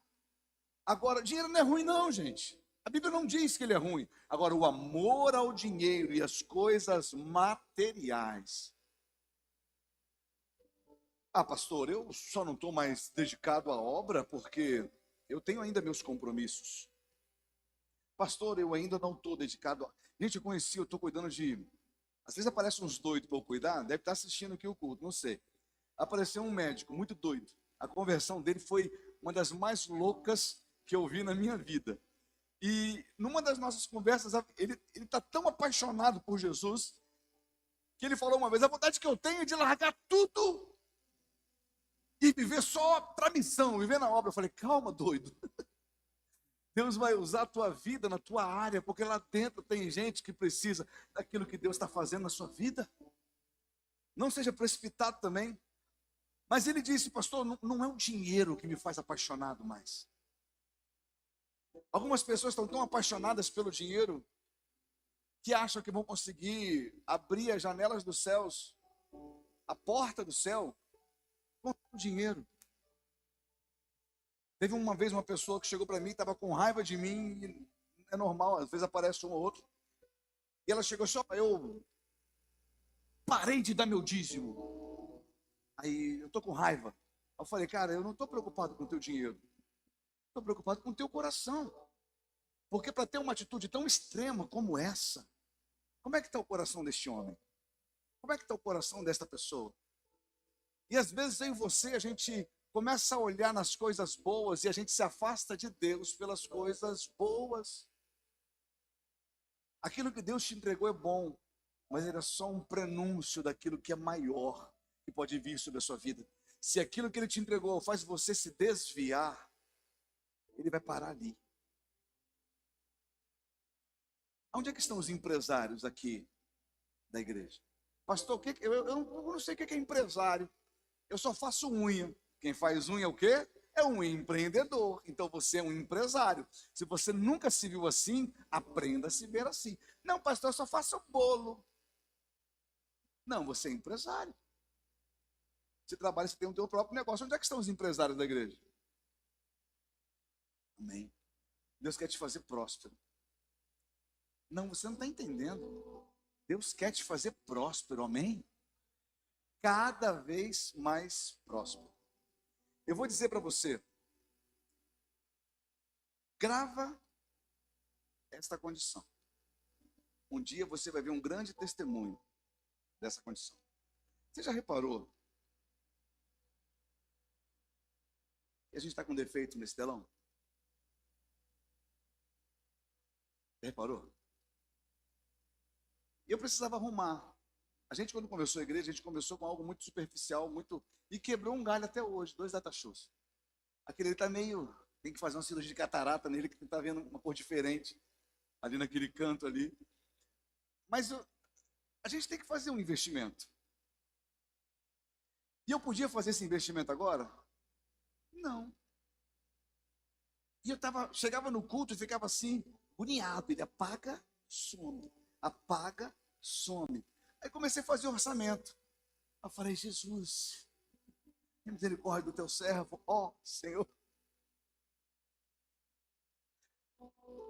[SPEAKER 1] Agora, dinheiro não é ruim, não, gente. A Bíblia não diz que ele é ruim. Agora, o amor ao dinheiro e as coisas materiais. Ah, pastor, eu só não estou mais dedicado à obra porque eu tenho ainda meus compromissos. Pastor, eu ainda não estou dedicado a... Gente, eu estou cuidando de... Às vezes aparecem uns doidos para eu cuidar, deve estar assistindo aqui o culto, não sei. Apareceu um médico muito doido. A conversão dele foi uma das mais loucas que eu vi na minha vida. E numa das nossas conversas, ele está tão apaixonado por Jesus, que ele falou uma vez, a vontade que eu tenho é de largar tudo e viver só para a missão, viver na obra. Eu falei, calma, doido. Deus vai usar a tua vida na tua área, porque lá dentro tem gente que precisa daquilo que Deus está fazendo na sua vida. Não seja precipitado também. Mas ele disse, pastor, não é o dinheiro que me faz apaixonado mais. Algumas pessoas estão tão apaixonadas pelo dinheiro que acham que vão conseguir abrir as janelas dos céus, a porta do céu, com o dinheiro. Teve uma vez uma pessoa que chegou para mim, estava com raiva de mim, e é normal, às vezes aparece um ou outro. E ela chegou assim, eu parei de dar meu dízimo. Aí eu estou com raiva. Eu falei, cara, eu não estou preocupado com o teu dinheiro. Estou preocupado com o teu coração. Porque para ter uma atitude tão extrema como essa, como é que está o coração deste homem? Como é que está o coração desta pessoa? E às vezes eu e você, a gente começa a olhar nas coisas boas e a gente se afasta de Deus pelas coisas boas. Aquilo que Deus te entregou é bom, mas ele é só um prenúncio daquilo que é maior, que pode vir sobre a sua vida. Se aquilo que ele te entregou faz você se desviar, ele vai parar ali. Onde é que estão os empresários aqui da igreja? Pastor, eu não sei o que é empresário. Eu só faço unha. Quem faz unha é o quê? É um empreendedor. Então você é um empresário. Se você nunca se viu assim, aprenda a se ver assim. Não, pastor, eu só faço bolo. Não, você é empresário. Você trabalha, você tem o seu próprio negócio. Onde é que estão os empresários da igreja? Amém. Deus quer te fazer próspero. Não, você não está entendendo. Deus quer te fazer próspero, amém? Cada vez mais próspero. Eu vou dizer para você, grava esta condição. Um dia você vai ver um grande testemunho dessa condição. Você já reparou que a gente está com defeito nesse telão? Já reparou? Eu precisava arrumar. A gente, quando começou a igreja, a gente começou com algo muito superficial, e quebrou um galho até hoje, 2 datashows. Aquele está meio, tem que fazer uma cirurgia de catarata nele, que está vendo uma cor diferente, ali naquele canto ali. Mas a gente tem que fazer um investimento. E eu podia fazer esse investimento agora? Não. E chegava no culto e ficava assim, agoniado, ele apaga, some, apaga, some. Aí comecei a fazer o orçamento. Eu falei, Jesus, tem misericórdia do teu servo, ó Senhor.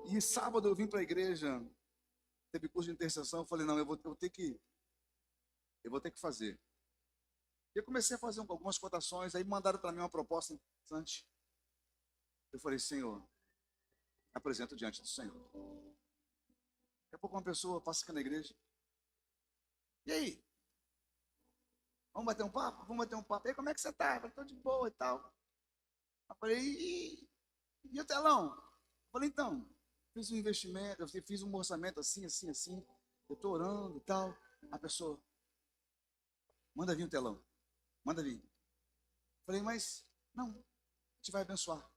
[SPEAKER 1] E sábado eu vim para a igreja, teve curso de intercessão, eu falei, não, eu vou ter que fazer. E eu comecei a fazer algumas cotações, aí mandaram para mim uma proposta interessante. Eu falei, Senhor, apresento diante do Senhor. Daqui a pouco uma pessoa passa aqui na igreja. E aí? Vamos bater um papo? Vamos bater um papo. E aí, como é que você está? Eu falei, estou de boa e tal. Eu falei, e o telão? Eu falei, então, fiz um investimento, eu fiz um orçamento assim, assim, assim. Eu estou orando e tal. A pessoa, manda vir o telão. Manda vir. Eu falei, mas, não, a gente vai abençoar.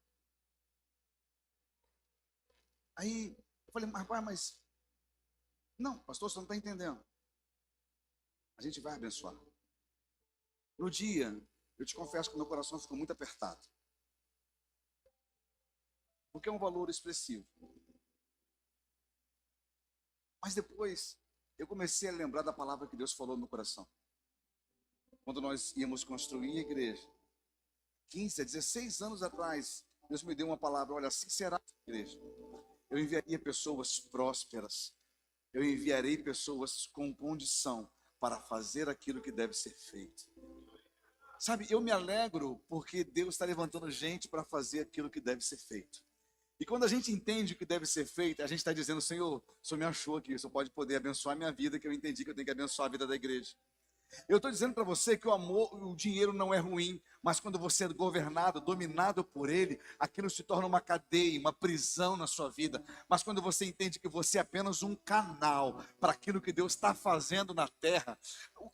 [SPEAKER 1] Aí, eu falei, rapaz, mas, não, pastor, você não está entendendo. A gente vai abençoar. No dia, eu te confesso que meu coração ficou muito apertado. Porque é um valor expressivo. Mas depois, eu comecei a lembrar da palavra que Deus falou no meu coração. Quando nós íamos construir a igreja, 15 a 16 anos atrás, Deus me deu uma palavra, olha, assim será a igreja. Eu enviaria pessoas prósperas. Eu enviarei pessoas com condição para fazer aquilo que deve ser feito. Sabe, eu me alegro porque Deus está levantando gente para fazer aquilo que deve ser feito. E quando a gente entende o que deve ser feito, a gente está dizendo, Senhor, o Senhor me achou aqui, o Senhor pode poder abençoar a minha vida, que eu entendi que eu tenho que abençoar a vida da igreja. Eu estou dizendo para você que o amor, o dinheiro não é ruim, mas quando você é governado, dominado por ele, aquilo se torna uma cadeia, uma prisão na sua vida. Mas quando você entende que você é apenas um canal para aquilo que Deus está fazendo na terra,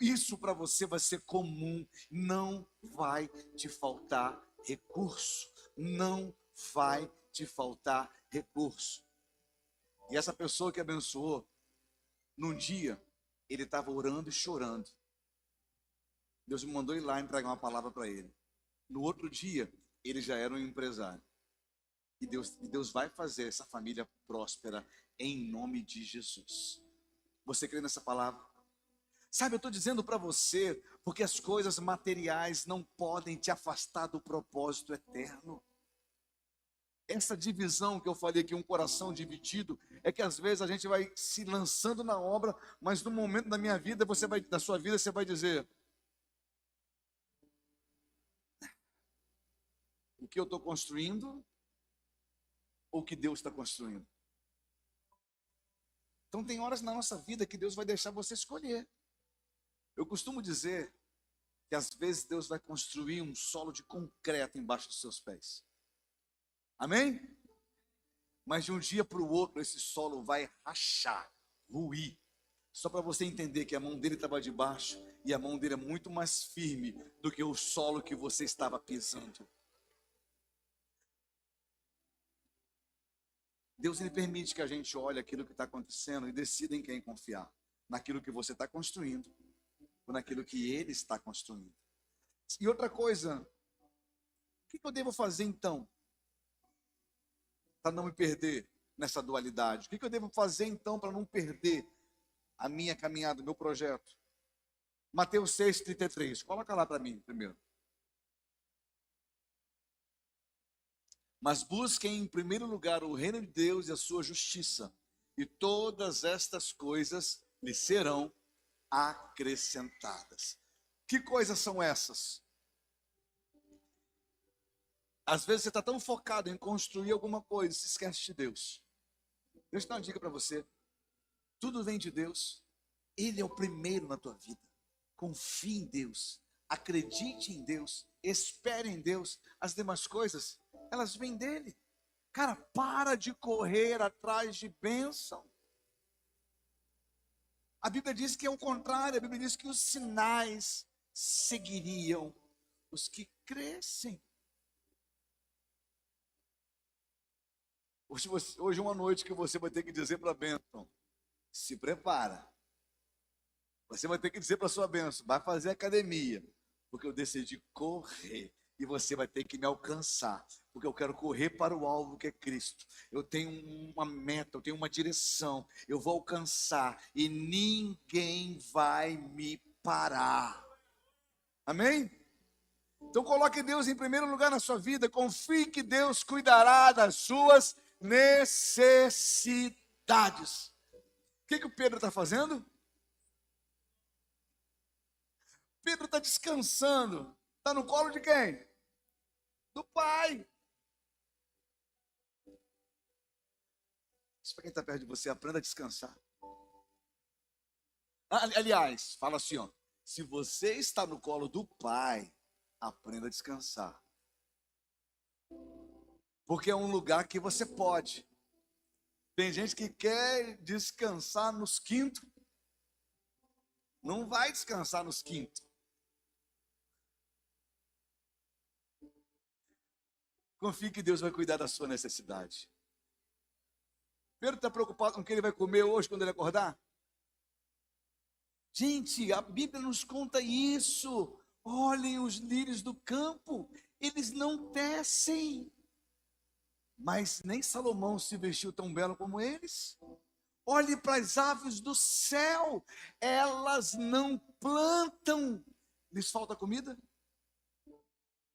[SPEAKER 1] isso para você vai ser comum, não vai te faltar recurso, não vai te faltar recurso. E essa pessoa que abençoou, num dia, ele estava orando e chorando. Deus me mandou ir lá entregar uma palavra para ele. No outro dia, ele já era um empresário. E Deus vai fazer essa família próspera em nome de Jesus. Você crê nessa palavra? Sabe, eu estou dizendo para você, porque as coisas materiais não podem te afastar do propósito eterno. Essa divisão que eu falei aqui, um coração dividido, é que às vezes a gente vai se lançando na obra, mas no momento da minha vida, da sua vida, você vai dizer: o que eu estou construindo ou o que Deus está construindo? Então tem horas na nossa vida que Deus vai deixar você escolher. Eu costumo dizer que às vezes Deus vai construir um solo de concreto embaixo dos seus pés. Amém? Mas de um dia para o outro esse solo vai rachar, ruir. Só para você entender que a mão dele estava debaixo e a mão dele é muito mais firme do que o solo que você estava pisando. Deus, ele permite que a gente olhe aquilo que está acontecendo e decida em quem confiar. Naquilo que você está construindo ou naquilo que ele está construindo. E outra coisa, o que eu devo fazer então para não me perder nessa dualidade? O que eu devo fazer então para não perder a minha caminhada, o meu projeto? Mateus 6,33, coloca lá para mim primeiro. Mas busquem em primeiro lugar o reino de Deus e a sua justiça, e todas estas coisas lhe serão acrescentadas. Que coisas são essas? Às vezes você está tão focado em construir alguma coisa, se esquece de Deus. Deixa eu dar uma dica para você. Tudo vem de Deus. Ele é o primeiro na tua vida. Confie em Deus. Acredite em Deus. Espere em Deus. As demais coisas, elas vêm dele. Cara, para de correr atrás de bênção. A Bíblia diz que é o contrário. A Bíblia diz que os sinais seguiriam os que crescem. Hoje é uma noite que você vai ter que dizer para a bênção: se prepara. Você vai ter que dizer para a sua bênção: vai fazer academia, porque eu decidi correr. E você vai ter que me alcançar, porque eu quero correr para o alvo que é Cristo. Eu tenho uma meta, eu tenho uma direção. Eu vou alcançar e ninguém vai me parar. Amém? Então coloque Deus em primeiro lugar na sua vida. Confie que Deus cuidará das suas necessidades. O que o Pedro está fazendo? Pedro está descansando. Está no colo de quem? Do Pai. Isso para quem está perto de você, aprenda a descansar. Aliás, fala assim, ó: se você está no colo do Pai, aprenda a descansar. Porque é um lugar que você pode. Tem gente que quer descansar nos quintos. Não vai descansar nos quintos. Confie que Deus vai cuidar da sua necessidade. Pedro está preocupado com o que ele vai comer hoje quando ele acordar? Gente, a Bíblia nos conta isso. Olhem os lírios do campo, eles não tecem, mas nem Salomão se vestiu tão belo como eles. Olhe para as aves do céu, elas não plantam. Lhes falta comida?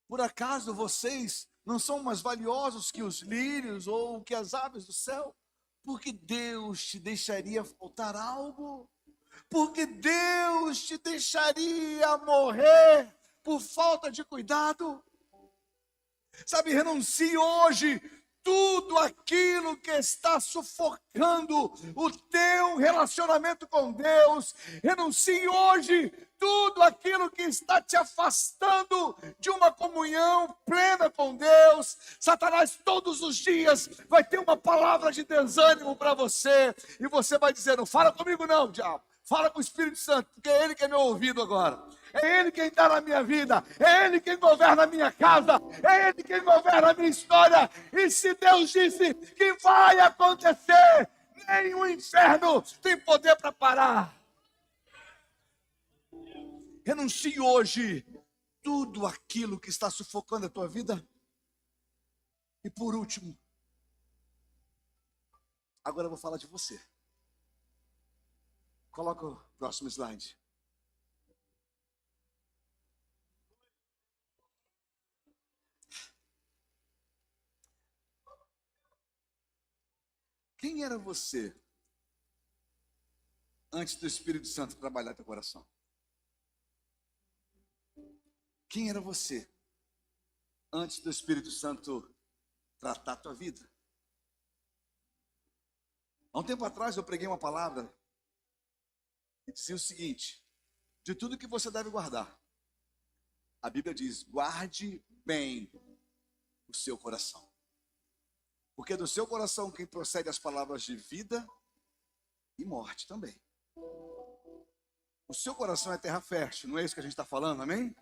[SPEAKER 1] Por acaso vocês não são mais valiosos que os lírios ou que as aves do céu? Porque Deus te deixaria faltar algo? Porque Deus te deixaria morrer por falta de cuidado? Sabe, renuncie hoje tudo aquilo que está sufocando o teu relacionamento com Deus. Renuncie hoje tudo aquilo que está te afastando de uma comunhão plena com Deus. Satanás todos os dias vai ter uma palavra de desânimo para você, e você vai dizer: não fala comigo não, diabo. Fala com o Espírito Santo, porque é Ele que é meu ouvido agora. É Ele quem está na minha vida. É Ele quem governa a minha casa. É Ele quem governa a minha história. E se Deus disse que vai acontecer, nem o inferno tem poder para parar. Renuncie hoje tudo aquilo que está sufocando a tua vida. E por último, agora eu vou falar de você. Coloca o próximo slide. Quem era você antes do Espírito Santo trabalhar teu coração? Quem era você antes do Espírito Santo tratar tua vida? Há um tempo atrás eu preguei uma palavra que dizia o seguinte: de tudo que você deve guardar, a Bíblia diz, guarde bem o seu coração. Porque do seu coração quem procede as palavras de vida e morte também. O seu coração é terra fértil, não é isso que a gente está falando, amém?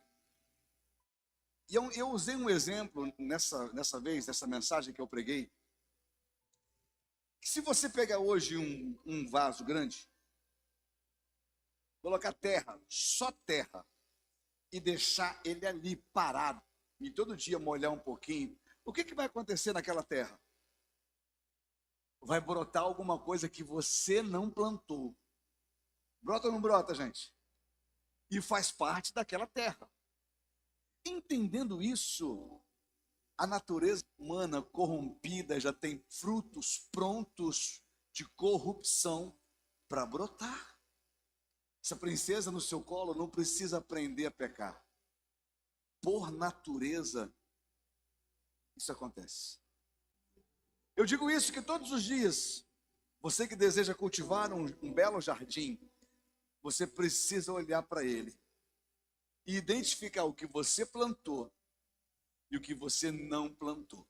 [SPEAKER 1] E eu usei um exemplo nessa vez, nessa mensagem que eu preguei, que se você pegar hoje um vaso grande, colocar terra, só terra, e deixar ele ali parado, e todo dia molhar um pouquinho, o que vai acontecer naquela terra? Vai brotar alguma coisa que você não plantou. Brota ou não brota, gente? E faz parte daquela terra. Entendendo isso, a natureza humana corrompida já tem frutos prontos de corrupção para brotar. Essa princesa no seu colo não precisa aprender a pecar. Por natureza, isso acontece. Eu digo isso que todos os dias, você que deseja cultivar um belo jardim, você precisa olhar para ele e identificar o que você plantou e o que você não plantou.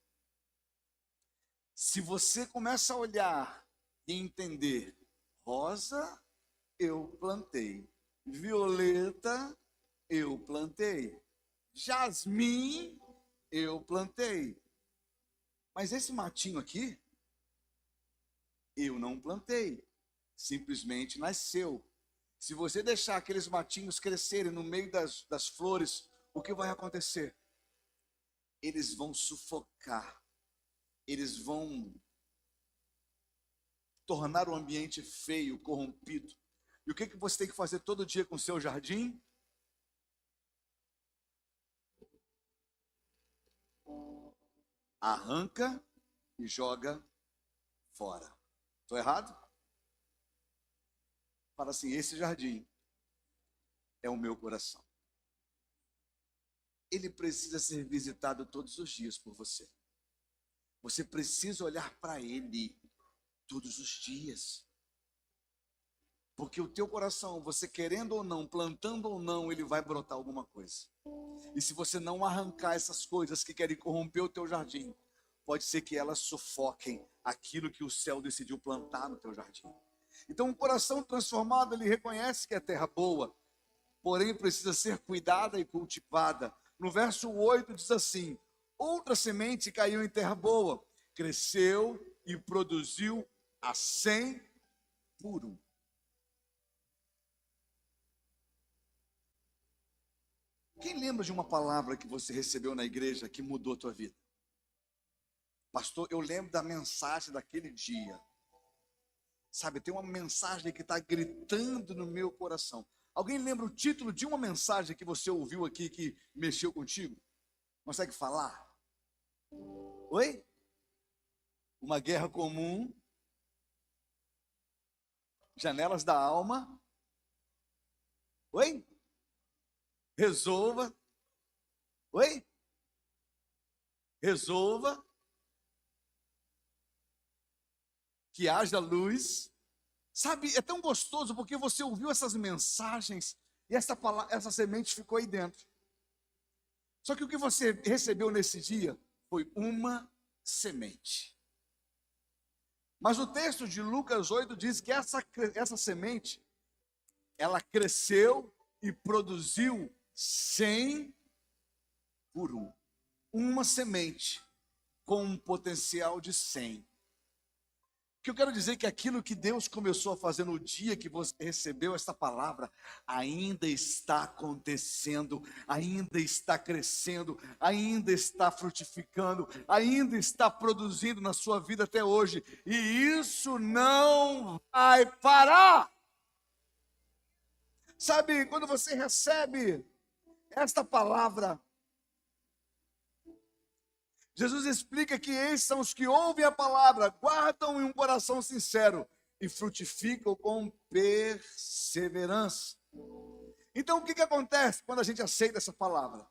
[SPEAKER 1] Se você começa a olhar e entender, rosa, eu plantei. Violeta, eu plantei. Jasmim, eu plantei. Mas esse matinho aqui, eu não plantei. Simplesmente nasceu. Se você deixar aqueles matinhos crescerem no meio das flores, o que vai acontecer? Eles vão sufocar. Eles vão tornar o ambiente feio, corrompido. E o que você tem que fazer todo dia com o seu jardim? Arranca e joga fora. Estou errado? Fala assim, esse jardim é o meu coração. Ele precisa ser visitado todos os dias por você. Você precisa olhar para ele todos os dias. Porque o teu coração, você querendo ou não, plantando ou não, ele vai brotar alguma coisa. E se você não arrancar essas coisas que querem corromper o teu jardim, pode ser que elas sufoquem aquilo que o céu decidiu plantar no teu jardim. Então o coração transformado, ele reconhece que é terra boa, porém precisa ser cuidada e cultivada. No verso 8 diz assim, outra semente caiu em terra boa, cresceu e produziu a 100 por 1. Quem lembra de uma palavra que você recebeu na igreja que mudou a tua vida? Pastor, eu lembro da mensagem daquele dia. Sabe, tem uma mensagem que está gritando no meu coração. Alguém lembra o título de uma mensagem que você ouviu aqui que mexeu contigo? Consegue falar? Oi? Uma guerra comum. Janelas da alma. Oi? Resolva. Oi? Resolva. Que haja luz. Sabe, é tão gostoso porque você ouviu essas mensagens e essa semente ficou aí dentro. Só que o que você recebeu nesse dia foi uma semente. Mas o texto de Lucas 8 diz que essa semente, ela cresceu e produziu 100 por 1. Uma semente com um potencial de 100. O que eu quero dizer é que aquilo que Deus começou a fazer no dia que você recebeu esta palavra, ainda está acontecendo, ainda está crescendo, ainda está frutificando, ainda está produzindo na sua vida até hoje, e isso não vai parar. Sabe, quando você recebe esta palavra, Jesus explica que esses são os que ouvem a palavra, guardam em um coração sincero e frutificam com perseverança. Então, o que acontece quando a gente aceita essa palavra?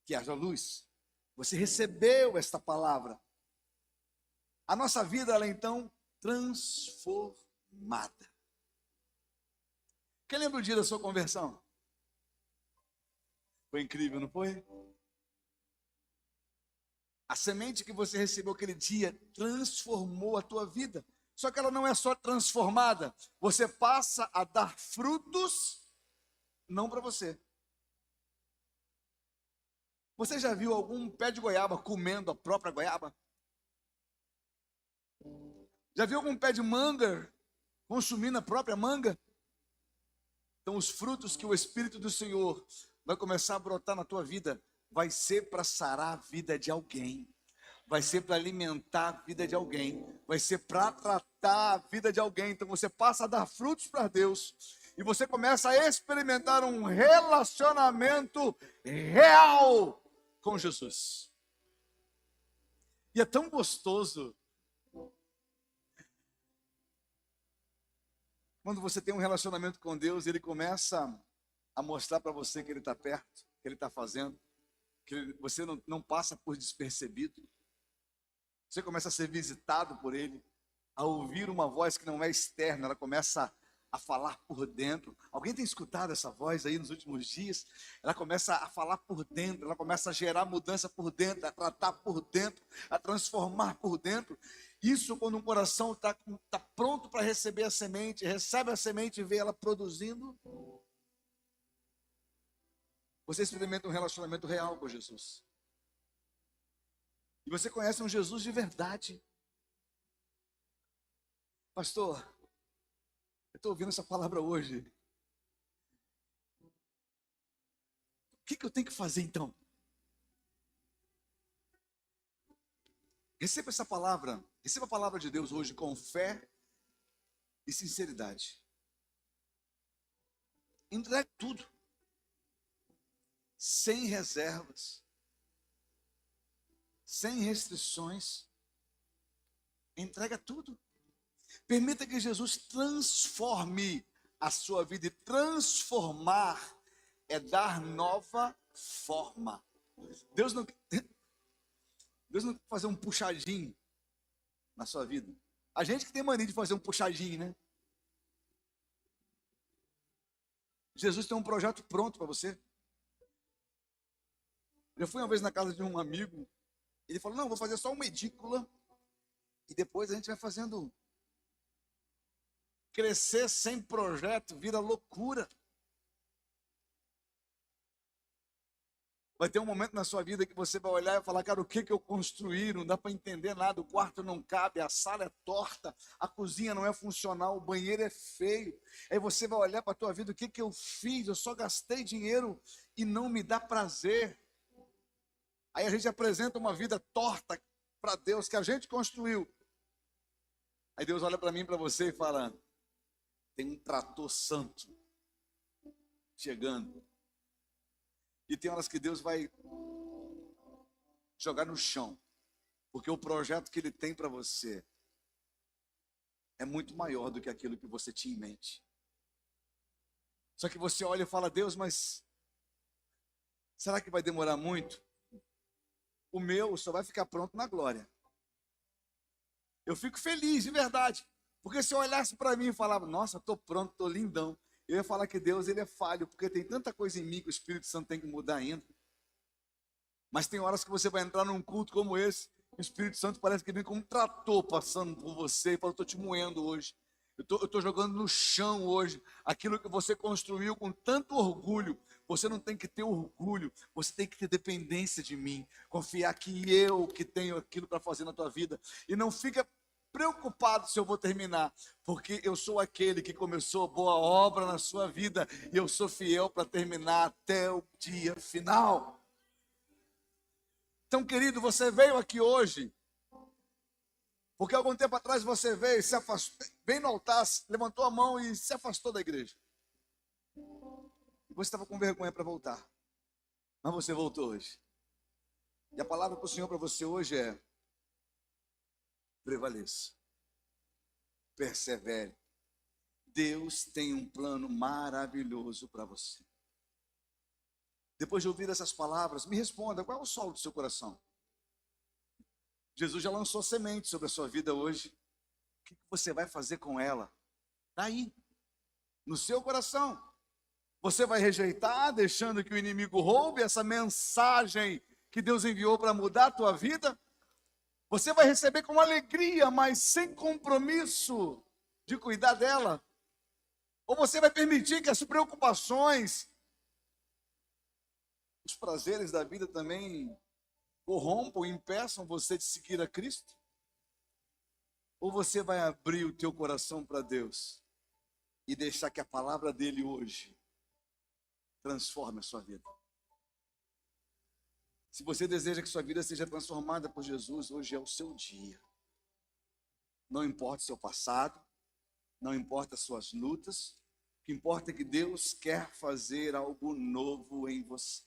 [SPEAKER 1] Que haja luz. Você recebeu esta palavra. A nossa vida, ela é então transformada. Quem lembra o dia da sua conversão? Foi incrível, não foi? A semente que você recebeu aquele dia transformou a tua vida. Só que ela não é só transformada. Você passa a dar frutos, não para você. Você já viu algum pé de goiaba comendo a própria goiaba? Já viu algum pé de manga consumindo a própria manga? Então os frutos que o Espírito do Senhor vai começar a brotar na tua vida, vai ser para sarar a vida de alguém, vai ser para alimentar a vida de alguém, vai ser para tratar a vida de alguém. Então você passa a dar frutos para Deus e você começa a experimentar um relacionamento real com Jesus. E é tão gostoso quando você tem um relacionamento com Deus, Ele começa a mostrar para você que Ele está perto, que Ele está fazendo, que você não passa por despercebido. Você começa a ser visitado por Ele, a ouvir uma voz que não é externa, ela começa a falar por dentro. Alguém tem escutado essa voz aí nos últimos dias? Ela começa a falar por dentro, ela começa a gerar mudança por dentro, a tratar por dentro, a transformar por dentro. Isso quando um coração está pronto para receber a semente, recebe a semente e vê ela produzindo. Você experimenta um relacionamento real com Jesus. E você conhece um Jesus de verdade. Pastor, eu estou ouvindo essa palavra hoje. O que eu tenho que fazer então? Receba essa palavra, receba a palavra de Deus hoje com fé e sinceridade. Entregue tudo, sem reservas, sem restrições. Entrega tudo. Permita que Jesus transforme a sua vida. E transformar é dar nova forma. Deus não quer fazer um puxadinho na sua vida. A gente que tem mania de fazer um puxadinho, né? Jesus tem um projeto pronto para você. Eu fui uma vez na casa de um amigo. Ele falou, não, vou fazer só uma edícula. E depois a gente vai fazendo. Crescer sem projeto vira loucura. Vai ter um momento na sua vida que você vai olhar e falar, cara, o que eu construí? Não dá para entender nada, o quarto não cabe, a sala é torta, a cozinha não é funcional, o banheiro é feio. Aí você vai olhar para a tua vida, o que eu fiz? Eu só gastei dinheiro e não me dá prazer. Aí a gente apresenta uma vida torta para Deus, que a gente construiu. Aí Deus olha para mim e para você e fala, tem um trator santo chegando. E tem horas que Deus vai jogar no chão, porque o projeto que Ele tem para você é muito maior do que aquilo que você tinha em mente. Só que você olha e fala, Deus, mas será que vai demorar muito? O meu só vai ficar pronto na glória. Eu fico feliz, de verdade, porque se eu olhasse para mim e falava, nossa, estou pronto, estou lindão, eu ia falar que Deus, Ele é falho, porque tem tanta coisa em mim que o Espírito Santo tem que mudar ainda. Mas tem horas que você vai entrar num culto como esse, o Espírito Santo parece que vem como um trator passando por você e fala, estou te moendo hoje. Eu estou jogando no chão hoje aquilo que você construiu com tanto orgulho. Você não tem que ter orgulho, você tem que ter dependência de mim. Confiar que eu que tenho aquilo para fazer na tua vida. E não fica preocupado se eu vou terminar, porque eu sou aquele que começou boa obra na sua vida e eu sou fiel para terminar até o dia final. Então, querido, você veio aqui hoje, porque algum tempo atrás você veio, se afastou, veio no altar, levantou a mão e se afastou da igreja. Você estava com vergonha para voltar, mas você voltou hoje. E a palavra para o Senhor para você hoje é: prevaleça, persevere. Deus tem um plano maravilhoso para você. Depois de ouvir essas palavras, me responda, qual é o solo do seu coração? Jesus já lançou semente sobre a sua vida hoje. O que você vai fazer com ela? Está aí, no seu coração. Você vai rejeitar, deixando que o inimigo roube essa mensagem que Deus enviou para mudar a tua vida? Você vai receber com alegria, mas sem compromisso de cuidar dela? Ou você vai permitir que as preocupações, os prazeres da vida também corrompam, impeçam você de seguir a Cristo? Ou você vai abrir o teu coração para Deus e deixar que a palavra dele hoje transforme a sua vida? Se você deseja que sua vida seja transformada por Jesus, hoje é o seu dia. Não importa o seu passado, não importa as suas lutas, o que importa é que Deus quer fazer algo novo em você.